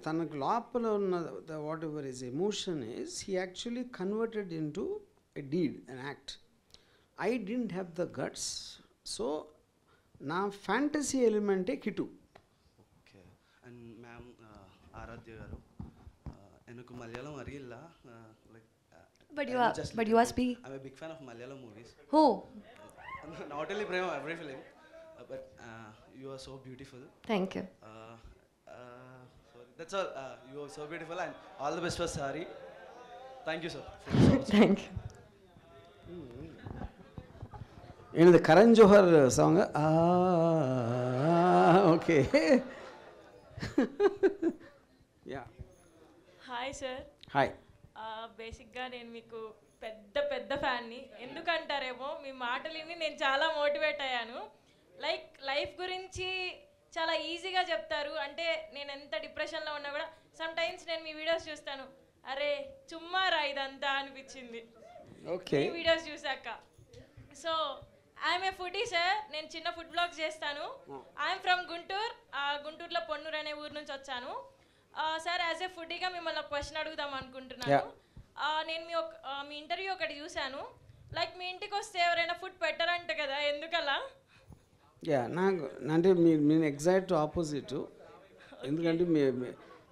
తనకు లోపల ఉన్న whatever is emotion is he actually converted into a deed, an act. I didn't have the guts, so నా ఫ్యాంటసీ ఎలిమెంటే కిట్టు. Okay. And ma'am Aradhya garu, ఎనకు మలయాళం అరిగిల్ల, like But you are speaking. I'm a big fan of Malayalam movies. Who? Not only Prema, every film. But you are so beautiful. Thank you. Sorry. That's all. You are so beautiful and all the best for Sari. Thank you, sir. Thank you. ఏంటిది Karan Johar song? Okay. Yeah. Hi sir. Hi. బేసిక్గా నేను మీకు పెద్ద ఫ్యాన్ని. ఎందుకంటారేమో మీ మాటలు విని నేను చాలా motivate అయ్యాను. లైక్ లైఫ్ గురించి చాలా ఈజీగా చెప్తారు. అంటే నేను ఎంత డిప్రెషన్లో ఉన్నా కూడా సమ్ టైమ్స్ నేను మీ వీడియోస్ చూస్తాను, అరే చుమ్మారా ఇదంతా అనిపించింది ఓకే ఈ వీడియోస్ చూసాక. So I'm a foodie sir. నేను చిన్న ఫుడ్ బ్లాగ్స్ చేస్తాను. I'm from Guntur. గుంటూరులో పొన్నూరు అనే ఊరు నుంచి వచ్చాను సార్. యాజ్ ఏ ఫుడీగా మిమ్మల్ని ఒక క్వశ్చన్ అడుగుదాం అనుకుంటున్నాను. నేను మీ ఇంటర్వ్యూ ఒకటి చూశాను. లైక్ మీ ఇంటికి వస్తే ఎవరైనా ఫుడ్ పెట్టారంట కదా, ఎందుకలా? యా, నాకు అంటే నేను ఎగ్జాక్ట్ ఆపోజిట్. ఎందుకంటే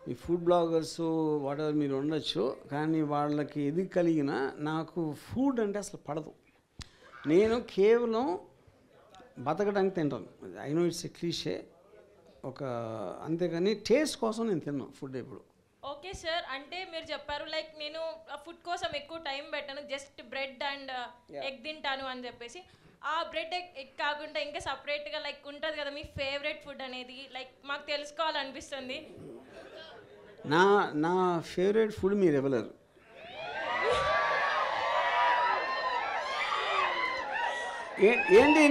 మీ ఫుడ్ బ్లాగర్స్ వాట్ ఎవర్ మీరు ఉండొచ్చు, కానీ వాళ్ళకి ఎది కలిగినా నాకు ఫుడ్ అంటే అసలు పడదు. నేను కేవలం బతకడానికి తింటాను. I know it's a cliche, అంతేగాని టేస్ట్ కోసం నేను తిన్నాను ఫుడ్ ఎప్పుడు. ఓకే సార్, అంటే మీరు చెప్పారు లైక్ నేను ఫుడ్ కోసం ఎక్కువ టైం పెట్టాను, జస్ట్ బ్రెడ్ అండ్ ఎగ్ తింటాను అని చెప్పేసి. ఆ బ్రెడ్ ఎగ్ కాకుండా ఇంకా సపరేట్గా లైక్ ఉంటుంది కదా మీ ఫేవరెట్ ఫుడ్ అనేది, లైక్ మాకు తెలుసుకోవాలనిపిస్తుంది. నా ఫేవరెట్ ఫుడ్ మీరు ఇవ్వలేరు. ఏంటి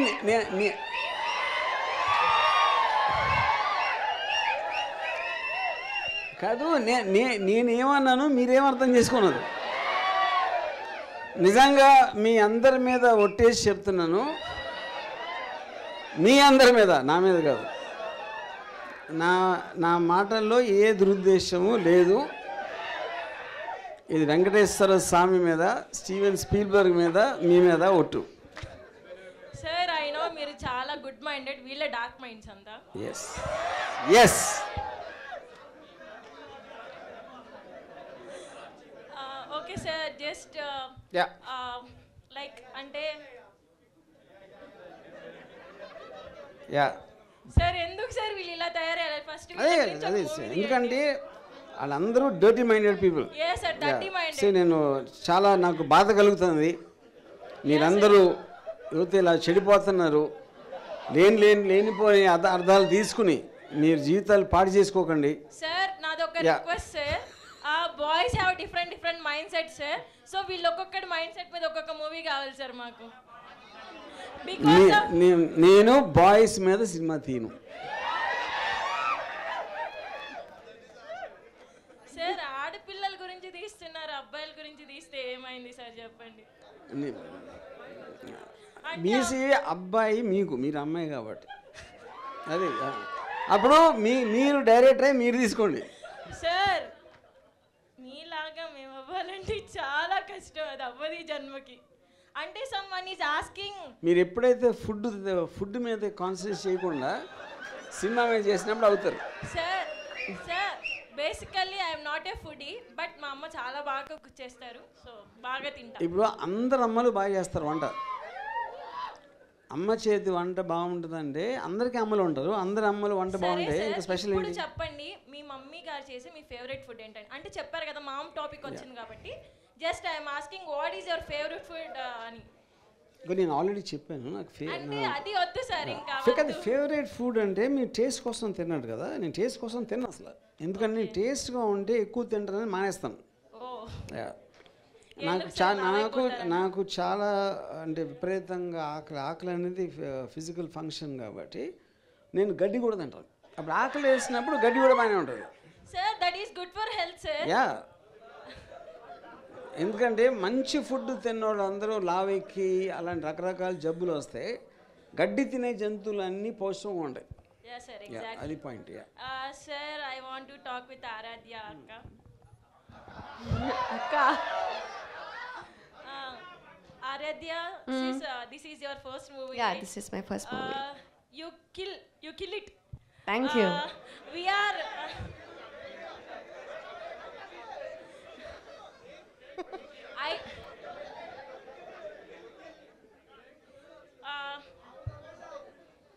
కాదు నేనేమన్నాను మీరేం అర్థం చేసుకున్నారు? నిజంగా మీ అందరి మీద ఒట్టేసి చెప్తున్నాను, మీ అందరి మీద, నా మీద కాదు. నా మాటల్లో ఏ దురుద్దేశము లేదు. ఇది వెంకటేశ్వర స్వామి మీద, స్టీవెన్ స్పీల్బర్గ్ మీద, మీ మీద ఒట్టు. సార్ ఐ నో మీరు చాలా గుడ్ మైండెడ్, వీళ్ళ డార్క్ మైండ్స్ అంతా. Yes yes. Okay sir, just like అంటే సార్ ఎందుకు సార్ వీళ్ళు ఇలా తయారయ్యారు? ఫస్ట్ అదే ఎందుకంటే వాళ్ళందరూ డర్టీ మైండెడ్ పీపుల్. నేను చాలా నాకు బాధ కలుగుతుంది. మీరందరూ యువత ఇలా చెడిపోతున్నారు. లేనిపోని అర్థాలు తీసుకుని మీరు జీవితాలు పాడు చేసుకోకండి. సార్ నాదొక request sir, boys have different mind set sir. So వీళ్ళు ఒక్కొక్కటి మైండ్ సెట్ మీద ఒక్కొక్క మూవీ కావాలి సార్ మాకు. నేను బాయ్స్ మీద సినిమా తీను. సార్ ఆడపిల్లల గురించి తీస్తున్నారు, అబ్బాయిల గురించి తీస్తే ఏమైంది సార్ చెప్పండి. మీసి అబ్బాయి మీరు అమ్మాయి కాబట్టి అదే అప్పుడు మీరు డైరెక్టర్ అయ్యి మీరు తీసుకోండి. సార్ మీలాగా మేము అవ్వాలంటే చాలా కష్టం, అది అవ్వదు ఈ జన్మకి. అంటే సమ్వన్ ఈజ్ ఆస్కింగ్. మీరు ఎప్పుడైతే ఫుడ్ మీద కాన్సన్ట్రేట్ చేయకుండా సినిమా మీద చేసినప్పుడు అవుతారు. Sir basically I'm not a foodie, but మా అమ్మ చాలా బాగా కుక్ చేస్తారు, సో బాగా తింటా. ఇప్పుడు అందరు అమ్మలు బాగా చేస్తారు వంట. అమ్మ చేతి వంట బాగుంటుందంటే అందరికీ అమ్మలు ఉంటారు. అందరి అమ్మలు వంట బాగుంటాయి. ఇంకా స్పెషల్ ఇప్పుడు చెప్పండి మీ మమ్మీ గారు చేసే మీ ఫేవరెట్ ఫుడ్ ఏంటంటే? అంటే చెప్పారు కదా మామ్ టాపిక్ వచ్చింది కాబట్టి just I'm asking what is your favourite food అని. నేను ఆల్రెడీ చెప్పాను. నాకు అది వద్దు సార్ ఇంకా. ఫేవరెట్ ఫుడ్ అంటే మీరు టేస్ట్ కోసం తిన్నాడు కదా, నేను టేస్ట్ కోసం తిన్నా అసలు. ఎందుకంటే నేను టేస్ట్గా ఉంటే ఎక్కువ తింటానని మానేస్తాను. నాకు చాలా అంటే విపరీతంగా ఆకలి అనేది ఫిజికల్ ఫంక్షన్ కాబట్టి నేను గడ్డి కూడా తింటాను. అప్పుడు ఆకలి వేసినప్పుడు గడ్డి కూడా బాగానే ఉంటుంది. Sir that is good for health sir. Yeah, ఎందుకంటే మంచి ఫుడ్ తిన్నోళ్ళు అందరూ లావెక్కి అలాంటి రకరకాల జబ్బులు వస్తాయి. గడ్డి తినే జంతువులు అన్నీ పౌష్టికంగా ఉంటాయి. అది point. Sir I want to talk with Aradhya అక్క. Aradhya, this is your first movie. Yeah, right? this is my first movie. You kill it. Thank you. We are.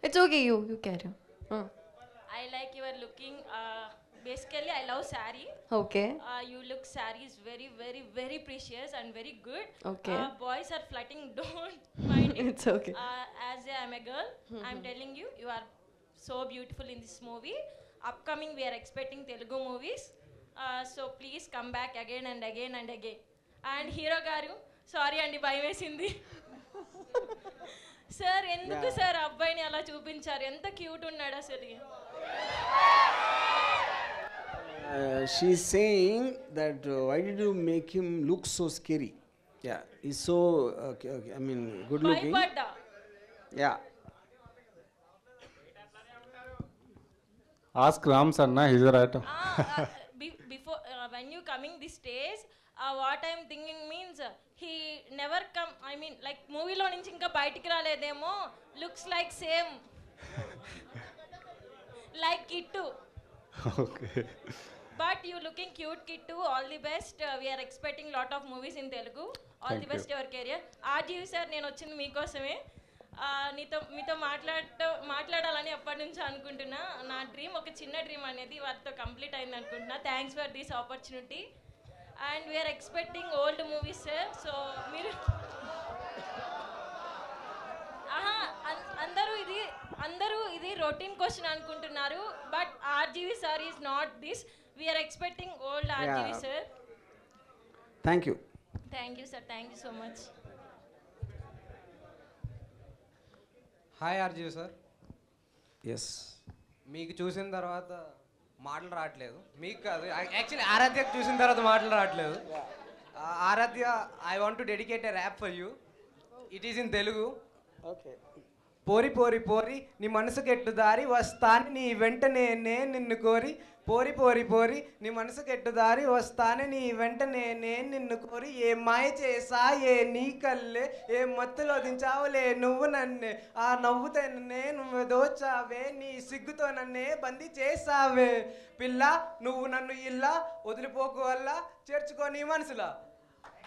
It's okay. You carry on. I like your looking. Basically, I love saree. Okay. You look saree is very, very, very precious and very good. Okay. Boys are flirting. Don't mind it. It's okay. As I'm a girl, I'm telling you, you are so beautiful in this movie. Upcoming, we are expecting Telugu movies. So please come back again and again and again. And Hero garu, sorry andi bhayamesindi. Sir, enduku sir abbayini ala చూపించారు? ఎంత cute ఉన్నాడు అసలు. She's saying that why did you make him look so scary? Yeah, he's so I mean good looking. Yeah. Ask Ram Sarna, he's a writer. Before when you coming this stage, what I'm thinking means he never come. I mean like movie lo nunchi inka bayatiki raledemo. Looks like same. Like Kittu. Okay. But you looking cute, Kittu. All the best. We are expecting lot of movies in Telugu. All Thank the best you. your career. RGV sir, నేను వచ్చింది మీకోసమే. మీతో మాట్లాడాలని ఎప్పటి నుంచో అనుకుంటున్నా. నా dream ఒక చిన్న డ్రీమ్ అనేది వారితో కంప్లీట్ అయింది అనుకుంటున్నా. Thanks for this opportunity. And we're expecting old movies sir. So మీరు అందరూ ఇది రొటీన్ క్వశ్చన్ అనుకుంటున్నారు. But RGV sir is not this. We're expecting old RGV sir. Thank you. Thank you sir. Thank you so much. Hi RGV sir. Yes. మీకు చూసిన తర్వాత మాటలు రావట్లేదు మీకు కాదు, యాక్చువల్లీ ఆరాధ్య చూసిన తర్వాత మాటలు రావట్లేదు. Aradhya, I want to dedicate a rap for you. It is in Telugu. Okay. పోరి పోరి పోరి నీ మనసుకెట్టు దారి వస్తాను నీ వెంటనే నిన్ను కోరి, పోరి పోరి పోరి నీ మనసుకెట్టు దారి వస్తాను నీ వెంటనే నిన్ను కోరి, ఏ మాయ చేసా ఏ నీ కల్లే, ఏ మత్తులో దించావులే నువ్వు నన్నే, ఆ నవ్వుతే నువ్వు దోచావే, నీ సిగ్గుతో నన్నే బందీ చేసావే, పిల్ల నువ్వు నన్ను ఇల్లా వదిలిపోకు వల్ల చేర్చుకో నీ మనసులా,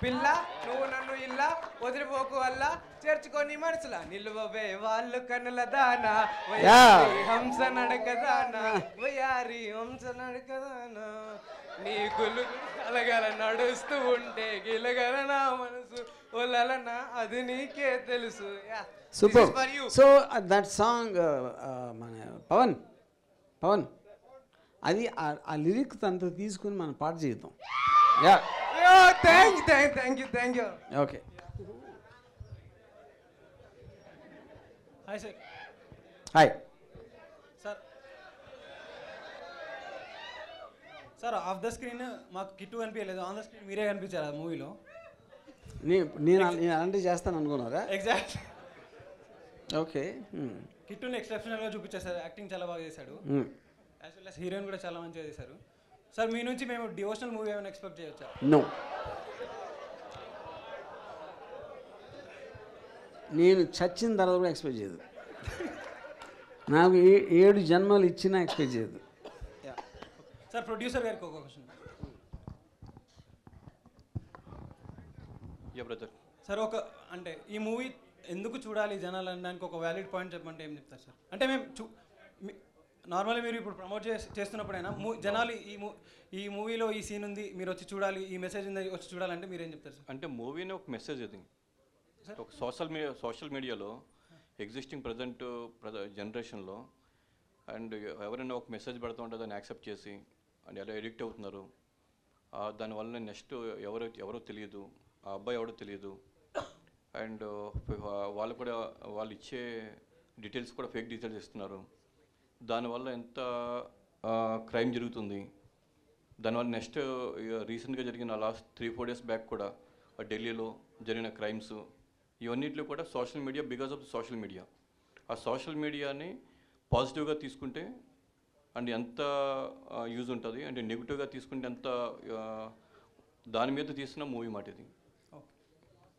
పిల్ల నువ్వు నన్ను ఇల్లా వదిలిపోకు వల్ల చేర్చుకో నీ మనసులా, నిలువవే వాళ్ళు కనుల దానా వయారి హంస నడకదానా, వయారి హంస నడకదానా, నీ గులు కలగల నడుస్తూ ఉంటే గిలగల నా మనసు ఒలలనా అది నీకే తెలుసు. సూపర్. సో దట్ సాంగ్ మన పవన్ అది ఆ లిరిక్స్ అంతా తీసుకుని మనం పాట చేద్దాం. Yeah, thank you. Okay. Hi sir. Hi sir. Of the screen మాకు కిట్టు కనిపించలేదు, ఆన్ ద స్క్రీన్ మీరే కనిపించారు ఆ మూవీలో. నేను అలాంటివి చేస్తాను అనుకున్నారా? ఎగ్జాక్ట్. ఓకే. కిట్టుని ఎక్సెప్షనల్గా చూపించారు సార్, యాక్టింగ్ చాలా బాగా చేశాడు. యాజ్ వెల్ యాజ్ హీరోయిన్ కూడా చాలా మంచిగా చేశారు సార్. మీ నుంచి మేము డివోషనల్ మూవీ ఏమైనా ఎక్స్పెక్ట్ చేయొచ్చా? నో, నేను చచ్చిన తర్వాత కూడా ఎక్స్పెక్ట్ చేయదు. నాకు 7 జన్మలు ఇచ్చినా ఎక్స్పెక్ట్ చేయదు. సార్ ప్రొడ్యూసర్ గారికి ఒక క్వశ్చన్. సార్ ఒక అంటే ఈ మూవీ ఎందుకు చూడాలి జనాలు అనడానికి ఒక వ్యాలిడ్ పాయింట్ చెప్పమంటే ఏం చెప్తారు సార్? అంటే మేము నార్మల్గా మీరు ఇప్పుడు ప్రమోట్ చేస్తున్నప్పుడైనా జనాలు ఈ మూవీలో ఈ సీన్ ఉంది మీరు వచ్చి చూడాలి, ఈ మెసేజ్ ఉంది వచ్చి చూడాలంటే మీరు ఏం చెప్తారు సార్? అంటే మూవీనే ఒక మెసేజ్ అది. ఒక సోషల్ మీడియాలో ఎగ్జిస్టింగ్ ప్రజెంట్ జనరేషన్లో అండ్ ఎవరైనా ఒక మెసేజ్ పెడుతూ ఉంటే దాన్ని యాక్సెప్ట్ చేసి అండ్ ఎలా ఎడిక్ట్ అవుతున్నారు, దానివల్ల నెక్స్ట్ ఎవరో తెలియదు, ఆ అబ్బాయి ఎవరో తెలియదు, అండ్ వాళ్ళు కూడా వాళ్ళు ఇచ్చే డీటెయిల్స్ కూడా ఫేక్ డీటెయిల్స్ ఇస్తున్నారు. దానివల్ల ఎంత క్రైమ్ జరుగుతుంది. దానివల్ల నెక్స్ట్ రీసెంట్గా జరిగిన లాస్ట్ 3-4 డేస్ బ్యాక్ కూడా ఢిల్లీలో జరిగిన క్రైమ్స్ ఇవన్నిట్లో కూడా social media, because of the social media. ఆ సోషల్ మీడియాని పాజిటివ్గా తీసుకుంటే అండ్ ఎంత యూజ్ ఉంటుంది, అంటే నెగిటివ్గా తీసుకుంటే ఎంత దాని మీద తీసిన మూవీ మాట ఇది.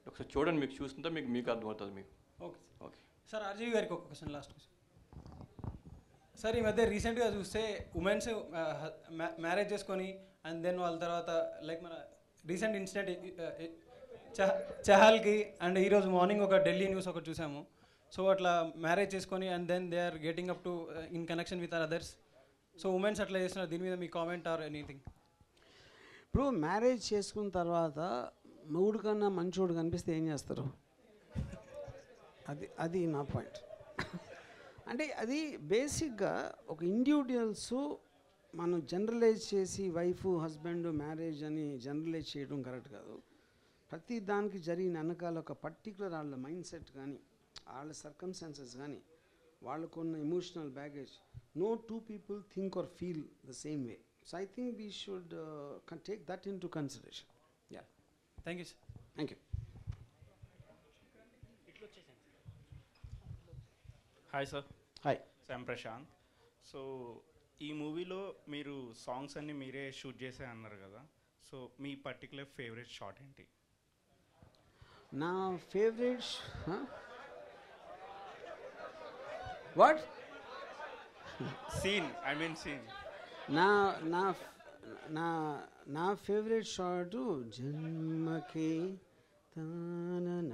ఒకసారి చూడండి, మీకు చూస్తుంటే మీకు అర్థమవుతుంది మీకు. Okay okay sir. ఆర్జీవి గారికి ఒక క్వశ్చన్, లాస్ట్ క్వశ్చన్ సార్. ఈ మధ్య రీసెంట్గా చూస్తే ఉమెన్స్ మ్యారేజ్ చేసుకొని అండ్ దెన్ వాళ్ళ తర్వాత లైక్ మన రీసెంట్ ఇన్సిడెంట్ చహల్కి అండ్ ఈరోజు మార్నింగ్ ఒక ఢిల్లీ న్యూస్ ఒకటి చూసాము. సో అట్లా మ్యారేజ్ చేసుకొని and then they are getting up to in connection with others. So women's అట్లా చేస్తున్నారు, దీని మీద మీ కామెంట్ ఆర్ ఎనీథింగ్? ఇప్పుడు మ్యారేజ్ చేసుకున్న తర్వాత మొగుడు కన్నా మంచోడు కనిపిస్తే ఏం చేస్తారు? అది నా పాయింట్. అంటే అది బేసిక్గా ఒక ఇండివిజువల్స్ మనం జనరలైజ్ చేసి వైఫ్ హస్బెండ్ మ్యారేజ్ అని జనరలైజ్ చేయడం కరెక్ట్ కాదు. ప్రతి దానికి జరిగిన వెనకాల ఒక పర్టికులర్ వాళ్ళ మైండ్ సెట్ కానీ వాళ్ళ సర్కమ్స్టాన్సెస్ కానీ వాళ్ళకున్న emotional baggage, no two people think or feel the same way. So I think we should take that into consideration. Yeah. Thank you, sir. Thank you. Hi sir. Hi. I'm Prashant. So ఈ మూవీలో మీరు songs అన్ని మీరే shoot చేసే అన్నారు కదా, so మీ particular favourite shot ఏంటి? నా favourite what scene, I mean scene. నా ఫేవరెట్ షాట్ జన్మకే తానన,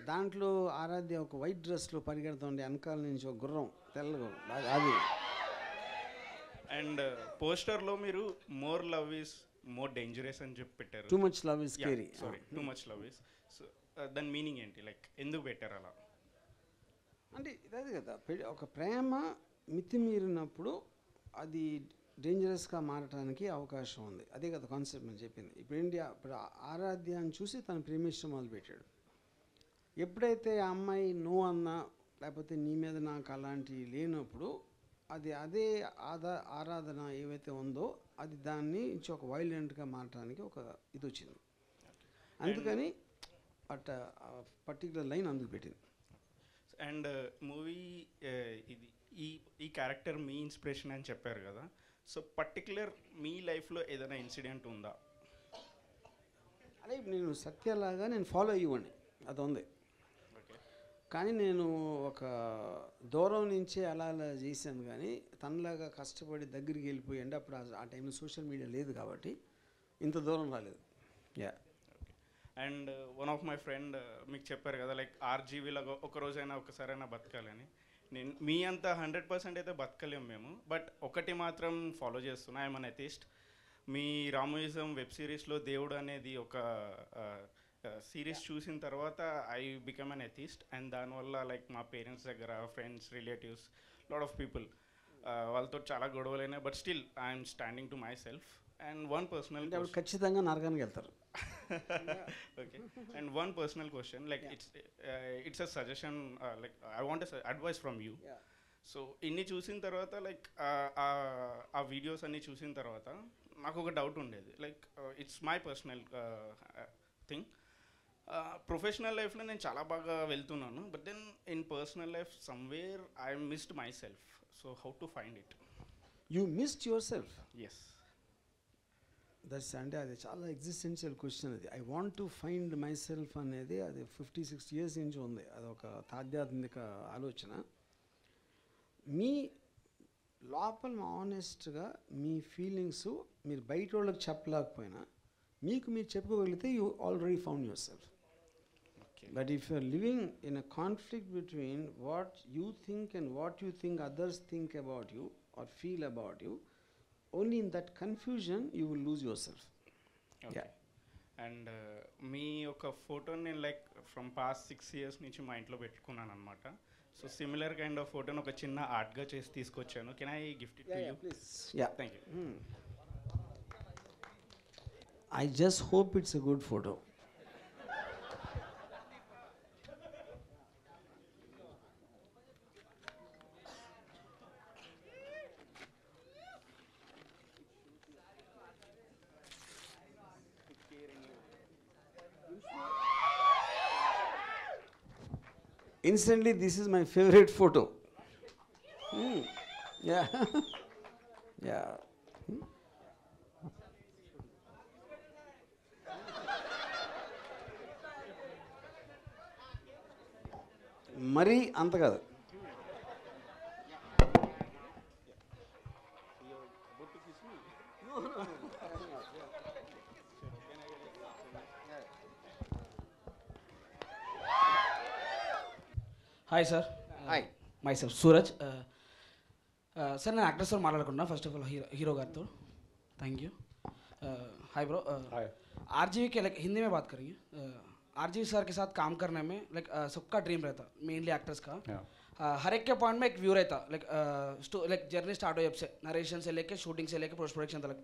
దాంట్లో ఆరాధ్య ఒక వైట్ డ్రెస్లో పరిగెడుతుండే వెనకాల నుంచి ఒక గుర్రం తెల్లగా, అది. అండ్ పోస్టర్లో మీరు more love is more dangerous అని చెప్పి పెట్టారు. Too much love is scary. Sorry, too much love is. So దాని మీనింగ్ ఏంటి, లైక్ ఎందుకు పెట్టారు అలా? అంటే అదే కదా, ఒక ప్రేమ మితిమీరినప్పుడు అది డేంజరస్గా మారటానికి అవకాశం ఉంది. అదే కదా కాన్సెప్ట్ మనం చెప్పింది. ఇప్పుడు ఆరాధ్యాన్ని చూసి తను ప్రేమించడం మొదలుపెట్టాడు. ఎప్పుడైతే ఆ అమ్మాయి నో అన్నా లేకపోతే నీ మీద నాకు అలాంటివి లేనప్పుడు అదే ఆరాధన ఏవైతే ఉందో అది దాన్ని నుంచి ఒక వైలెంట్గా మారడానికి ఒక ఇది వచ్చింది. అందుకని అట్ పర్టికులర్ లైన్ అందుకు పెట్టింది. అండ్ మూవీ ఇది ఈ క్యారెక్టర్ మీ ఇన్స్పిరేషన్ అని చెప్పారు కదా, సో పర్టికులర్ మీ లైఫ్లో ఏదైనా ఇన్సిడెంట్ ఉందా? అదే నేను సత్యలాగా నేను ఫాలో అయ్యేవాడిని, అది ఉంది. కానీ నేను ఒక దూరం నుంచే అలా చేశాను, కానీ తనలాగా కష్టపడి దగ్గరికి వెళ్ళిపోయి అంటే అప్పుడు ఆ టైంలో సోషల్ మీడియా లేదు కాబట్టి ఇంత దూరం రాలేదు. Yeah. And one of my friend మీకు చెప్పారు కదా లైక్ ఆర్జీవీలో ఒక రోజైనా ఒకసారైనా బతకాలని. నేను మీ అంత 100% అయితే బతకలేము మేము, బట్ ఒకటి మాత్రం ఫాలో చేస్తున్నా, ఐఎమ్ అన్ ఎథిస్ట్. మీ రామోయిజం వెబ్ సిరీస్లో దేవుడు అనేది ఒక సిరీస్ చూసిన తర్వాత I become an atheist. And దానివల్ల లైక్ మా పేరెంట్స్ దగ్గర, friends, relatives, lot of people వాళ్ళతో చాలా గొడవలైనాయి, but still I'm standing to myself. And one personal ఖచ్చితంగా నరకానికి వెళ్తారు. Okay. And one personal question, like it's a suggestion, like I want advice from you. So ఇన్ని చూసిన తర్వాత like ఆ వీడియోస్ అన్నీ చూసిన తర్వాత నాకు ఒక డౌట్ ఉండేది, like it's my personal thing. Professional లైఫ్లో నేను చాలా బాగా వెళ్తున్నాను, but then in personal life somewhere I missed myself. So how to find it? You missed yourself? Yes. That's అంటే అది చాలా ఎగ్జిస్టెన్షియల్ క్వశ్చన్. అది I want to find myself అనేది అది 50-60 years నుంచి ఉంది. అదొక ఆధ్యాత్మిక ఆలోచన. మీ లోపల ఆనెస్ట్గా మీ ఫీలింగ్స్ మీరు బయట వాళ్ళకి చెప్పలేకపోయినా మీకు మీరు చెప్పుకోగలిగితే you already found yourself. But if you are living in a conflict between what you think and what you think others think about you or feel about you, only in that confusion you will lose yourself. Okay. అండ్ మీ ఒక ఫోటోని నేను like from past 6 years నుంచి మా ఇంట్లో పెట్టుకున్నాను అనమాట. సో సిమిలర్ కైండ్ ఆఫ్ ఫోటోని ఒక చిన్న ఆర్ట్గా చేసి తీసుకొచ్చాను. Can I gift it to you? Please. Yeah. Thank you. I just hope it's a good photo. Instantly, this is my favorite photo. Yeah. Yeah. మరీ అంత కాదు. Hi sir. Hi. Myself Suraj. Sir నేను actor sir మాట్లాడుకుంటున్నా first of all hero गार thank you. Hi bro. RGV के like Hindi में बात करेंगे. आरजीवी सर के साथ काम करने में लाइक सबका ड्रीम रहता, मेनली एक्टर्स का. हर एक के पॉइंट में एक व्यू रहता, लाइक जर्नी स्टार्ट हो जब से नरेशन से लेके शूटिंग से लेके पोस्ट प्रोडक्शन तक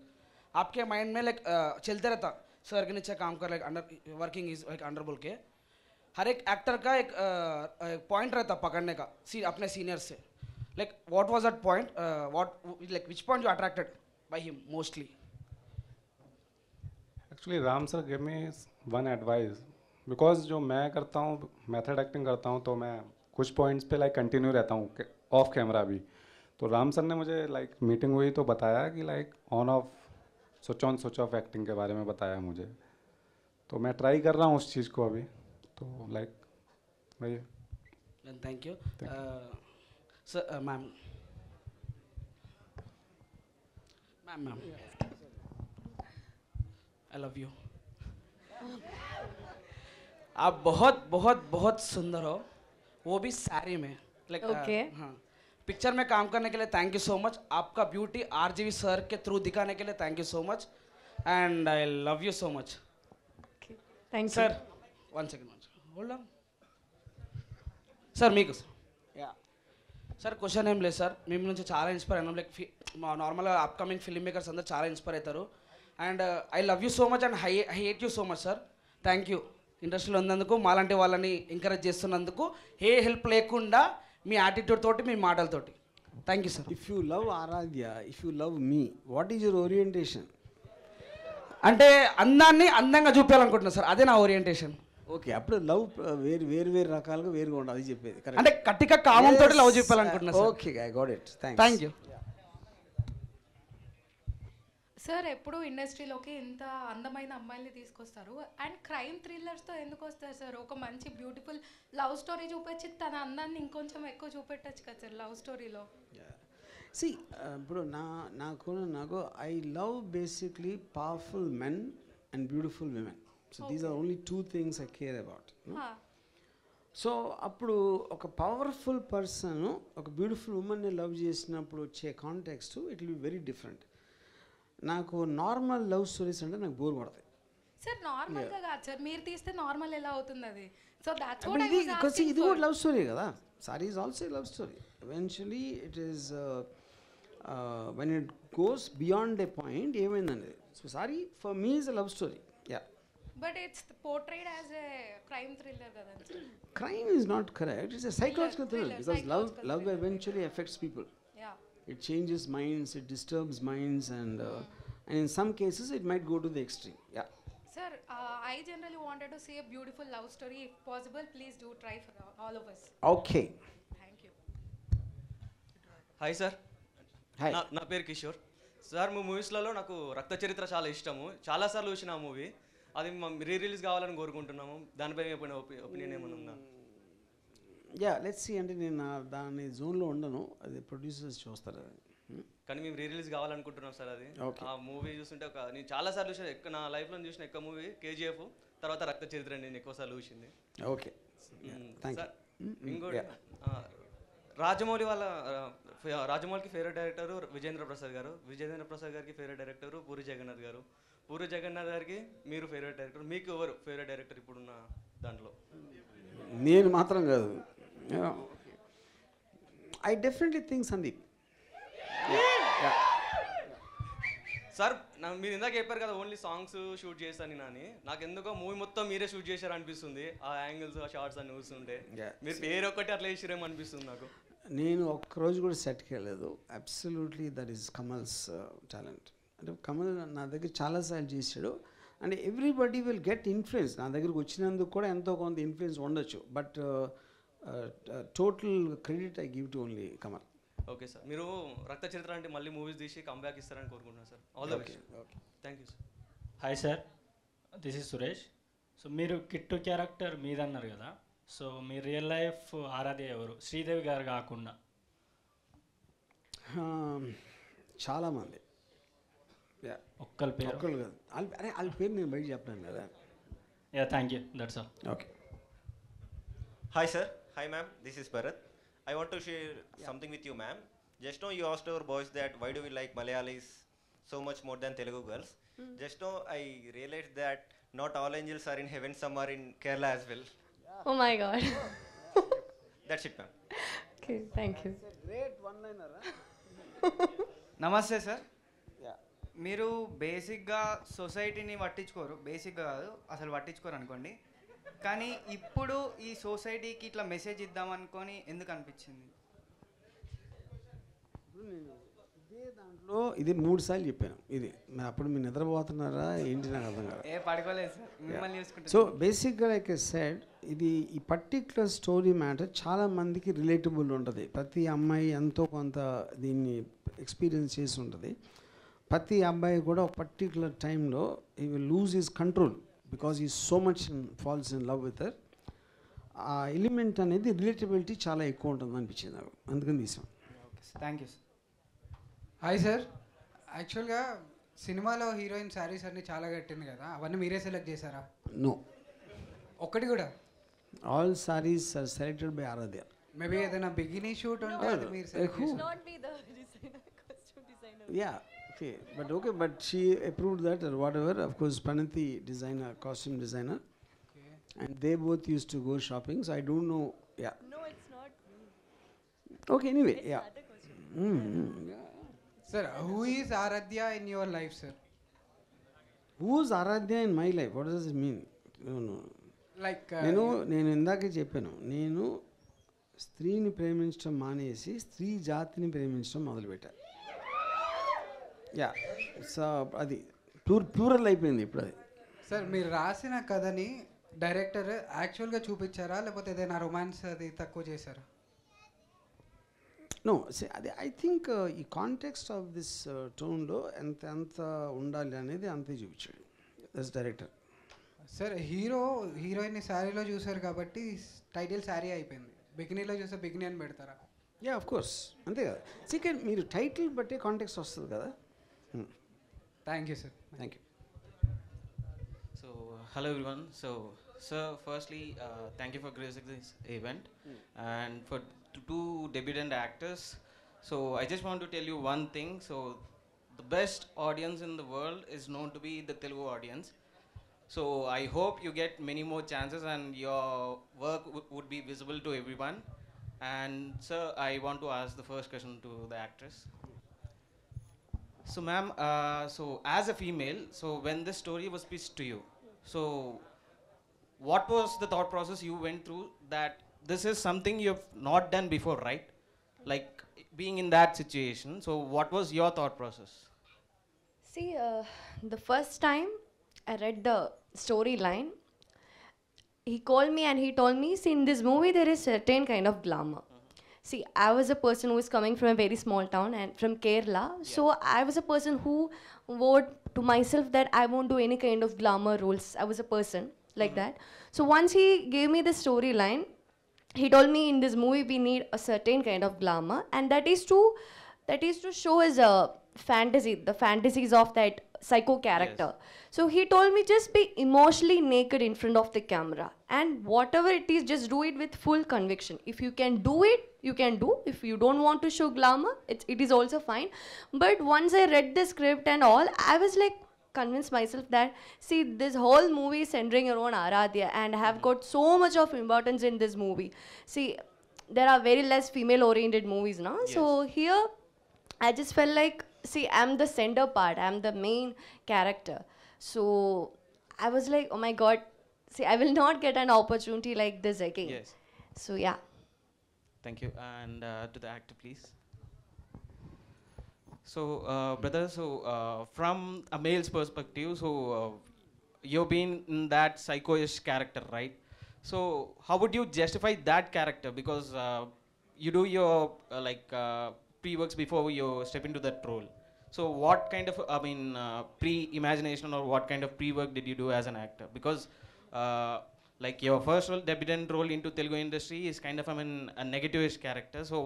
आपके माइंड में लाइक चलते रहता सर के नीचे काम कर like under working is like under बोल के. हर एक एक्टर का एक पॉइंट रहता पकड़ने का अपने सीनियर से. Like what was that point, what like which point you attracted by him mostly? Actually Ram sir give me one advice, because जो मैं करता हूँ मेथड एक्टिंग करता हूँ तो मैं कुछ पॉइंट्स पे लाइक कंटिन्यू रहता हूँ ऑफ कैमरा भी. तो राम सर ने मुझे लाइक मीटिंग हुई तो बताया कि like on off switch on switch off acting के बारे में बताया मुझे. तो मैं ट्राई कर रहा हूँ उस चीज़ को अभी. तो लाइक वही. Thank you sir. Ma'am ma'am I love you. आप बहुत बहुत बहुत सुंदर हो, वो भी साड़ी में लाइक. Okay. हाँ, पिक्चर में काम करने के लिए थैंक यू सो मच. आपका ब्यूटी आरजीवी सर के थ्रू दिखाने के लिए thank you so much and I love you so much. Thank you. Sir one second hold on. Sir మీకు సార్ క్వశ్చన్ ఏం లేదు సార్, మేము నుంచి చాలా ఇన్స్పైర్ అయినాం. లైక్ నార్మల్గా అప్కమింగ్ ఫిల్మ్ మేకర్స్ అందరూ చాలా ఇన్స్పైర్ అవుతారు. And I love you so much and I hate you so much sir. Thank you ఇండస్ట్రీలో ఉన్నందుకు, మాలాంటి వాళ్ళని ఎంకరేజ్ చేస్తున్నందుకు, ఏ హెల్ప్ లేకుండా మీ యాటిట్యూడ్ తోటి, మీ మాటలతోటి. Thank you sir. If you love Aradhya, if you love me, what is your orientation? అంటే అందాన్ని అందంగా చూపించాలనుకుంటున్నా సార్, అదే నా ఓరియంటేషన్. ఓకే, అప్పుడు లవ్ వేరు రకాలుగా వేరుగా ఉండదు, అది చెప్పేది. అంటే కట్టిక కామంతో లవ్ చెప్పాలనుకుంటున్నా సార్. Okay, I got it. Thank you. Sir ఎప్పుడు ఇండస్ట్రీలోకి ఇంత అందమైన అమ్మాయిల్ని తీసుకొస్తారు అండ్ క్రైమ్ థ్రిల్లర్స్తో ఎందుకు వస్తారు సార్? ఒక మంచి బ్యూటిఫుల్ లవ్ స్టోరీ చూపించి తన అందాన్ని ఇంకొంచెం ఎక్కువ చూపెట్టచ్చు కదా సార్ లవ్ స్టోరీలో. సి ఇప్పుడు నాకు I love basically powerful men and beautiful women. So these are only 2 things I care about. So అప్పుడు ఒక పవర్ఫుల్ పర్సన్ ఒక బ్యూటిఫుల్ ఉమెన్ని లవ్ చేసినప్పుడు వచ్చే context it will be very different. నాకు నార్మల్ లవ్ స్టోరీస్ అంటే నాకు బోర్ పడతాయి సార్. నార్మల్గా కాదు సార్, మీరు తీస్తే నార్మల్ ఎలా అవుతుంది అది? So that's what I was asking. Asking. ఇది కూడా లవ్ స్టోరీ కదా. Saaree is also love story. Eventually it is when it goes beyond a point ఏమైందండి. So Saaree for me is a love story. Yeah, but it's portrayed as a crime thriller కదా sir. Crime is not correct. It's a psychological thriller because love eventually affects people. Yeah. It changes minds, it disturbs minds, and in some cases it might go to the extreme. Yeah. Sir, I generally wanted to see a beautiful love story. If possible, please do try for all of us. Okay. Thank you. Hi sir. Hi. నా పేరు Kishore sir. మీ మూవీస్లలో నాకు రక్త చరిత్ర చాలా ఇష్టము. చాలాసార్లు చూసిన ఆ మూవీ. అది రీ రిలీజ్ కావాలని కోరుకుంటున్నాము. దానిపై ఒపీనియన్ ఏమైనా ఉందా? Yeah, let's see. అంటే నేను దాని జోన్లో ఉండను, అది ప్రొడ్యూసర్స్ చూస్తారు. కానీ మేము రీ రిలీజ్ కావాలనుకుంటున్నాం సార్. అది ఆ మూవీ చూస్తుంటే నేను చాలాసార్లు చూసిన, నా లైఫ్లో చూసిన ఎక్కువ మూవీ KGF, తర్వాత రక్త చరిత్ర నేను ఎక్కువసార్లు చూసింది. Okay, thank you. ఇంకోటి రాజమౌళికి ఫేవరెట్ డైరెక్టర్ విజేంద్ర ప్రసాద్ గారు. విజేంద్ర ప్రసాద్ గారికి ఫేవరెట్ డైరెక్టర్ పూరి జగన్నాథ్ గారు. పూరి జగన్నాథ్ గారికి మీరు ఫేవరెట్ డైరెక్టర్. మీకు ఎవరు ఫేవరెట్ డైరెక్టర్ ఇప్పుడున్న దాంట్లో? నేను మాత్రం కాదు, I definitely think Sandeep. Sir మీరు ఇందాక చెప్పారు కదా ఓన్లీ సాంగ్స్ షూట్ చేస్తాను అని. నాకు ఎందుకో మూవీ మొత్తం మీరే షూట్ చేశారు అనిపిస్తుంది. ఆ యాంగిల్స్, ఆ షార్ట్స్ అన్ని చూస్తుంటే మీరు పేరు ఒక్కటి అట్లా వేసిరేమో అనిపిస్తుంది నాకు. నేను ఒక్కరోజు కూడా సెట్కి వెళ్ళలేదు. Absolutely that is Kamal's talent. అంటే కమల్ నా దగ్గర చాలాసార్లు చేశాడు. అంటే ఎవ్రీబడి విల్ గెట్ ఇన్ఫ్లుయెన్స్. నా దగ్గరకు వచ్చినందుకు కూడా ఎంతో కొంత ఇన్ఫ్లుయెన్స్ ఉండొచ్చు, but total credit I give to only Kamal. Okay sir. మీరు రక్త చరిత్ర అంటే మళ్ళీ మూవీస్ తీసి కంబ్యాక్ ఇస్తారని కోరుకుంటున్నాను sir. All the best. Okay, thank you sir. Hi sir, this is Suresh. So మీరు కిట్టు క్యారెక్టర్ మీదన్నారు కదా, సో మీ రియల్ లైఫ్ ఆరాధ్య ఎవరు? శ్రీదేవి గారు కాకుండా. చాలామంది. ఒక్కరి పేరు? ఒక్కరు కాదు, అరే వాళ్ళ పేరు నేను బయట చెప్పాను కదా. Yeah, thank you, that's all. Okay. Hi sir, hi ma'am, this is Bharat. I want to share something with you ma'am. Just now you asked our boys that why do we like Malayalis so much more than Telugu girls. Just now I realized that not all angels are in heaven, some are in Kerala as well. Oh my god. That's it ma'am. Okay, thank you. Great one-liner. నమస్తే sir. మీరు బేసిక్గా సొసైటీని పట్టించుకోరు, బేసిక్గా కాదు అసలు పట్టించుకోరు అనుకోండి. కానీ ఇప్పుడు ఈ సొసైటీకి ఇట్లా మెసేజ్ ఇద్దామనుకొని ఎందుకు అనిపించింది? ఇదే దాంట్లో ఇది 3 సార్లు చెప్పాను. ఇది మరి అప్పుడు మీరు నిద్రపోతున్నారా ఏంటి నాకు అర్థం కాదు. ఏ పడుకోలేదు సార్, మిమ్మల్ని చూసుకుంటే. సో బేసిక్గా లైక్ ఐ సెడ్, ఇది ఈ పర్టిక్యులర్ స్టోరీ మ్యాటర్ చాలా మందికి రిలేటబుల్ ఉంటుంది. ప్రతి అమ్మాయి ఎంతో కొంత దీన్ని ఎక్స్పీరియన్స్ చేసి ఉంటుంది. ప్రతి అబ్బాయి కూడా ఒక పర్టిక్యులర్ టైంలో he will lose his control because he so much falls in love with her. ఆ ఎలిమెంట్ అనేది రిలేటబిలిటీ చాలా ఎక్కువ ఉంటుంది అనిపించింది నాకు, అందుకని తీసాం. Thank you. Hi sir. యాక్చువల్గా సినిమాలో హీరోయిన్ శారీస్ అన్నీ చాలా కట్టింది కదా, అవన్నీ మీరే సెలెక్ట్ చేశారా? నో, ఒక్కటి కూడా. All saris are selected by Aradhya. Maybe ఏదైనా బిగినీ షూట్ ఉంటే అది మీరు సెలెక్ట్ చేశారు. Not be the designer, costume designer. Yeah, okay, but she approved that or whatever. Of course, Pranati designer, costume designer, and they both used to go shopping. So I don't know. Yeah. No, it's not me. Okay, anyway, It's yeah. other costume. Yeah. Sir, who is Aradhya in your life, sir? Who's Aradhya in my life? What does it mean? No. Like నేను ఇందాకే చెప్పాను, నేను స్త్రీని ప్రేమించడం మానేసి స్త్రీ జాతిని ప్రేమించడం మొదలుపెట్టారు. యా, సో అది ప్లూరల్ అయిపోయింది ఇప్పుడు అది. సార్ మీరు రాసిన కథని డైరెక్టర్ యాక్చువల్గా చూపించారా లేకపోతే ఏదైనా రొమాన్స్ అది తక్కువ చేశారా? నో, అది ఐ థింక్ ఈ కాంటెక్స్ట్ ఆఫ్ దిస్ టోన్లో ఎంత ఉండాలి అనేది అంతే చూపించాడు దిస్ డైరెక్టర్. సార్ హీరోయిన్ శారీలో చూసారు కాబట్టి టైటిల్ శారీ అయిపోయింది. బికినీలో చూస్తే బికినీ అని పెడతారా? యా, ఆఫ్ కోర్స్, అంతే కదా. చికెన్ మీరు టైటిల్ బట్టే కాంటెక్స్ట్ వస్తుంది కదా. Thank you sir. Thank you. So, hello everyone. So, sir, firstly, thank you for gracing this event and for two debutant actors. So, I just want to tell you one thing. So, the best audience in the world is known to be the Telugu audience. So, I hope you get many more chances and your work would be visible to everyone. And, sir, I want to ask the first question to the actress. So, ma'am, so as a female, so when this story was pitched to you, so what was the thought process you went through that this is something you've not done before, right? Like being in that situation. So what was your thought process? See, the first time I read the storyline, he called me and he told me, see, in this movie there is certain kind of glamour. See, I was a person who is coming from a very small town and from Kerala. So I was a person who vowed to myself that I won't do any kind of glamour roles. I was a person like that. So once he gave me the storyline, he told me in this movie we need a certain kind of glamour, and that is to show as a fantasy, the fantasies of that psycho character. So he told me just be emotionally naked in front of the camera, and whatever it is, just do it with full conviction. If you can do it, you can do. If you don't want to show glamour, it is also fine. But once I read the script and all, I was like convinced myself that, see, this whole movie is centering around Aradhya, and I have got so much of importance in this movie. See, there are very less female oriented movies now. So here I just felt like, see, I'm the center part, I'm the main character. So I was like, oh my god, see, I will not get an opportunity like this again. Yes. So yeah. Thank you. And to the actor, please. So, brother, so from a male's perspective, so you've been in that psycho-ish character, right? So, how would you justify that character? Because you do your pre-works before you step into that role. So, what kind of, pre-imagination or what kind of pre-work did you do as an actor? Because, like your first role, debutant role into Telugu industry is kind of, a negative-ish character. So,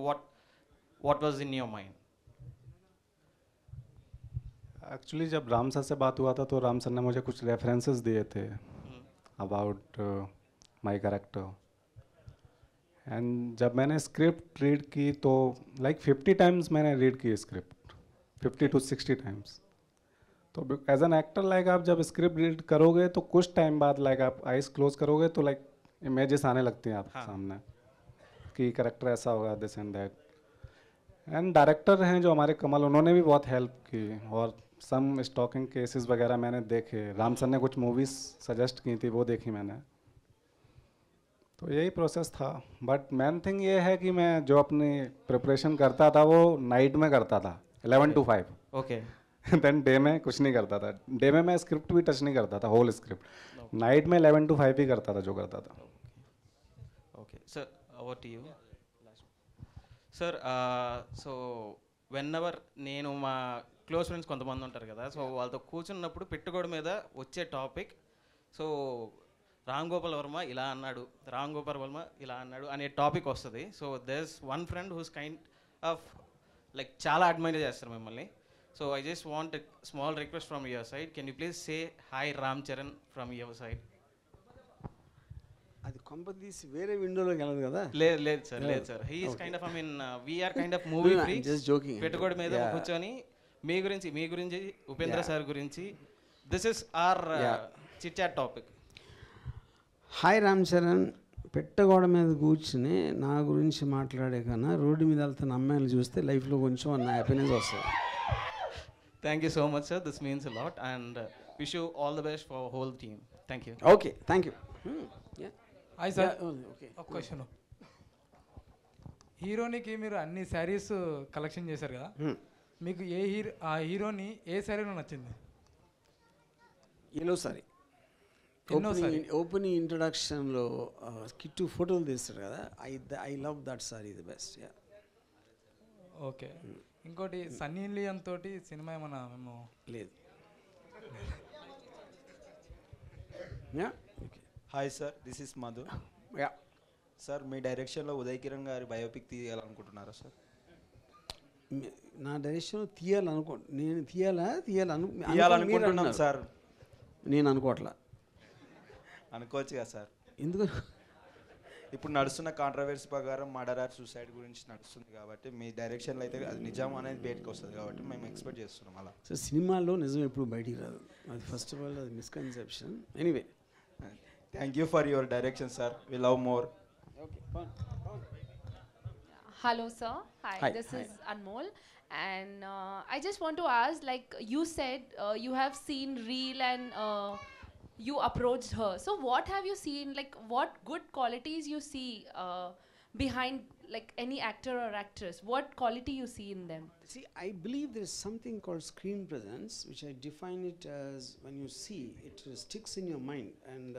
what was in your mind? Actually जब Ram sir से बात हुआ था तो Ram sir ने मुझे कुछ references दिए थे अबाउट माय कैरेक्टर, एंड जब मैंने स्क्रिप्ट रीड की तो लाइक 50 टाइम्स मैंने रीड की स्क्रिप्ट, 50 to 60 टाइम्स. तो एज एन एक्टर लाइक आप जब स्क्रिप्ट रीड करोगे तो कुछ टाइम बाद लाइक आप आइज क्लोज करोगे तो लाइक इमेजेस आने लगती हैं आपके सामने कि कैरेक्टर ऐसा होगा, this and that. And director हैं जो हमारे कमल, उन्होंने भी बहुत हेल्प की, और सम स्टॉकिंग केसेस वगैरह मैंने देखे. राम सर ने कुछ मूवीज़ सजेस्ट की थी, वो देखी मैंने. तो यही प्रोसेस था. बट मेन थिंग ये है कि मैं जो अपनी प्रिपरेशन करता था वो नाइट में करता था 11 to 5. ओके. देन डे में कुछ नहीं करता था. डे में मैं स्क्रिप्ट भी टच नहीं करता था, होल स्क्रिप्ट. नाइट में 11 to 5 ही करता था जो करता था. Okay sir, over to you. Sir so when ever నేను మా క్లోజ్ ఫ్రెండ్స్ కొంతమంది ఉంటారు కదా, సో వాళ్ళతో కూర్చున్నప్పుడు పెట్టుకోవడం మీద వచ్చే టాపిక్, సో రామ్ గోపాల్ వర్మ ఇలా అన్నాడు, రామ్ గోపాల్ వర్మ ఇలా అన్నాడు అనే టాపిక్ వస్తుంది. So there's one friend who's kind of like చాలా అడ్మైర్ చేస్తారు మిమ్మల్ని. So I just want small request from your side, can you please say hi Ram Charan from your side? అది కొంప తీసి వేరే విండోలోకి వెళ్ళదు కదా. లేదు సార్, లేదు sir. He is kind of, we're kind of movie freaks. Just joking. పెట్టుకోడి మీద కూర్చొని మీ గురించి ఉపేంద్ర సార్ గురించి, this is our chit chat topic. Hi Ram Charan పెట్టగోడ మీద కూర్చుని నా గురించి మాట్లాడే కన్నా రోడ్డు మీద వెళ్తున్న అమ్మాయిలు చూస్తే లైఫ్లో కొంచెం అన్న హ్యాపీనెస్ వస్తుంది. Thank you so much sir, this means a lot, and wish you all the best for whole team. Thank you. Okay, thank you. Hi sir, ఒక క్వశ్చన్. హీరోనికి మీరు అన్ని శారీస్ కలెక్షన్ చేశారు కదా, మీకు ఆ హీరోని ఏ శారీలో నచ్చింది? ఎల్లో సారీ. ఓపెనింగ్ ఇంట్రడక్షన్లో కిట్టు ఫోటోలు తీస్తాడు కదా, I love that sari the best. Okay. ఇంకోటి సన్నీ లియోన్ తోటి సినిమా ఏమన్నా మేము లేదు. Hi sir, this is Madhu. Sir, మీ డైరెక్షన్లో ఉదయ్ కిరణ్ గారి బయోపిక్ తీయాలనుకుంటున్నారా సార్? నా డైరెక్షన్ నేను తీయాలనుకుంటున్నాను సార్. నేను అనుకోవట్లా. అనుకోవచ్చు కదా సార్. ఎందుకు? ఇప్పుడు నడుస్తున్న కాంట్రవర్సీ ప్రకారం మర్డర్ ఆర్ సూసైడ్ గురించి నడుస్తుంది కాబట్టి మీ డైరెక్షన్లో అయితే అది నిజం అనేది బయటకు వస్తుంది కాబట్టి మేము ఎక్స్పెక్ట్ చేస్తున్నాం అలా. సో సినిమాలో నిజం ఎప్పుడు బయటికి రాదు, అది ఫస్ట్ ఆఫ్ ఆల్ అది misconception. Anyway, thank you for your direction sir, we love more. Hello sir, hi. This is Anmol, and I just want to ask, like you said, you have seen Reel and you approached her. So what have you seen? Like what good qualities you see behind like any actor or actress? What quality you see in them? see, I believe there is something called screen presence, which I define it as when you see it sticks in your mind and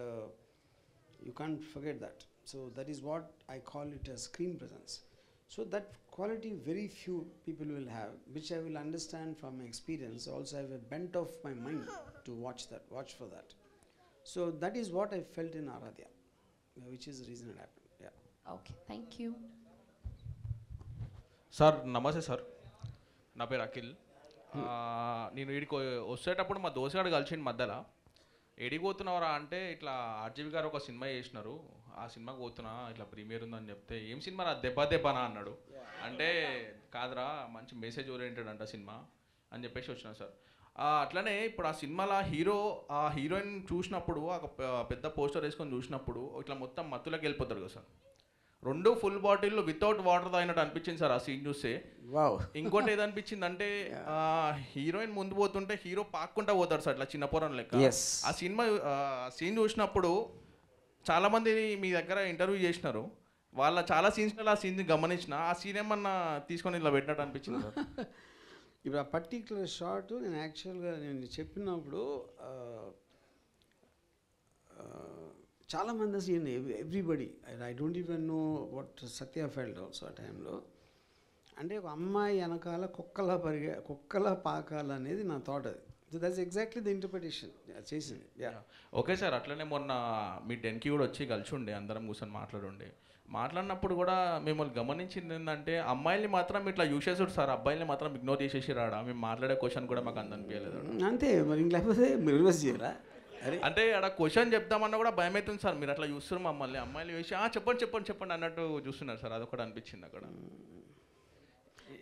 you can't forget that. So that is what I call it as screen presence. So that quality very few people will have, which I will understand from my experience. Also I have a bent of my mind to watch for that. So that is what I felt in Aradhya, which is the reason it happened. Okay, thank you. Sir నమస్తే sir, నా పేరు అఖిల్. నేను వీడికి వచ్చేటప్పుడు మా దోసగాడు కలిసిండు మధ్యలో. ఎడికి పోతున్నావురా అంటే ఇట్లా ఆర్జీవి గారు ఒక సినిమా చేసినారు, ఆ సినిమాకి పోతున్నా, ఇట్లా ప్రీమియర్ ఉందని చెప్తే ఏం సినిమా రా దెబ్బనా అన్నాడు. అంటే కాదురా మంచి మెసేజ్ ఓరియంటెడ్ అంట సినిమా అని చెప్పేసి వచ్చినా సార్. అట్లనే ఇప్పుడు ఆ సినిమాలో ఆ హీరోయిన్ చూసినప్పుడు ఒక పెద్ద పోస్టర్ వేసుకొని చూసినప్పుడు ఇట్లా మొత్తం మత్తులోకి వెళ్ళిపోతాడు కదా sir. 2 full bottle without water తాగినట్టు అనిపించింది సార్ ఆ సీన్ చూస్తే. ఇంకోటి ఏదనిపించింది అంటే హీరోయిన్ ముందు పోతుంటే హీరో పాక్కుంటా పోతాడు సార్ ఇట్లా చిన్న పొరం లెక్క. ఆ సినిమా సీన్ చూసినప్పుడు చాలా మంది మీ దగ్గర ఇంటర్వ్యూ చేసినారు, వాళ్ళ చాలా సీన్స్లో ఆ సీన్ గమనించిన, ఆ సీన్ ఏమన్నా తీసుకొని ఇలా పెట్టినట్టు అనిపించింది సార్. ఇప్పుడు ఆ పర్టిక్యులర్ షాట్ నేను యాక్చువల్గా నేను చెప్పినప్పుడు చాలామంది అసలు everybody, I don't even know what Satya felt also ఆ టైంలో. అంటే ఒక అమ్మాయి వెనకాల కుక్కల పాకాలు అనేది నా థాట్. అది so that's exactly the interpretation చేసింది. ఓకే సార్, అట్లనే మొన్న మీ 10కి కూడా వచ్చి కలిసి ఉండే, అందరం కూర్చొని మాట్లాడినప్పుడు కూడా మిమ్మల్ని గమనించింది ఏంటంటే అమ్మాయిల్ని మాత్రం ఇట్లా యూజ్ చేసాడు సార్, అబ్బాయిల్ని మాత్రం ఇగ్నోర్ చేసేసి రాడా. మేము మాట్లాడే క్వశ్చన్ కూడా మాకు అనిపించలేదు. అంతే మరి, లేకపోతే రివర్స్ చేయాలా? అంటే అక్కడ క్వశ్చన్ చెప్దామన్నా కూడా భయం అవుతుంది సార్, మీరు అట్లా చూస్తున్నారు మమ్మల్ని, అమ్మాయిలు వేసి చెప్పండి అన్నట్టు చూస్తున్నారు సార్. అదొకటి అనిపించింది అక్కడ.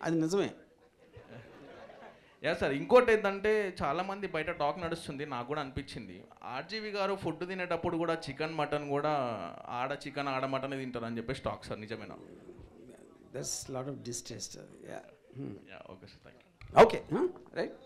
అది నిజమే. యా సార్, ఇంకోటి ఏంటంటే చాలామంది బయట టాక్ నడుస్తుంది, నాకు కూడా అనిపించింది ఆర్జీవి గారు ఫుడ్ తినేటప్పుడు కూడా చికెన్ మటన్ కూడా ఆడ చికెన్ ఆడ మటన్ తింటారు అని చెప్పేసి టాక్ సార్, నిజమేనా? That's lot of distaste. Okay sir, thank you. Okay right.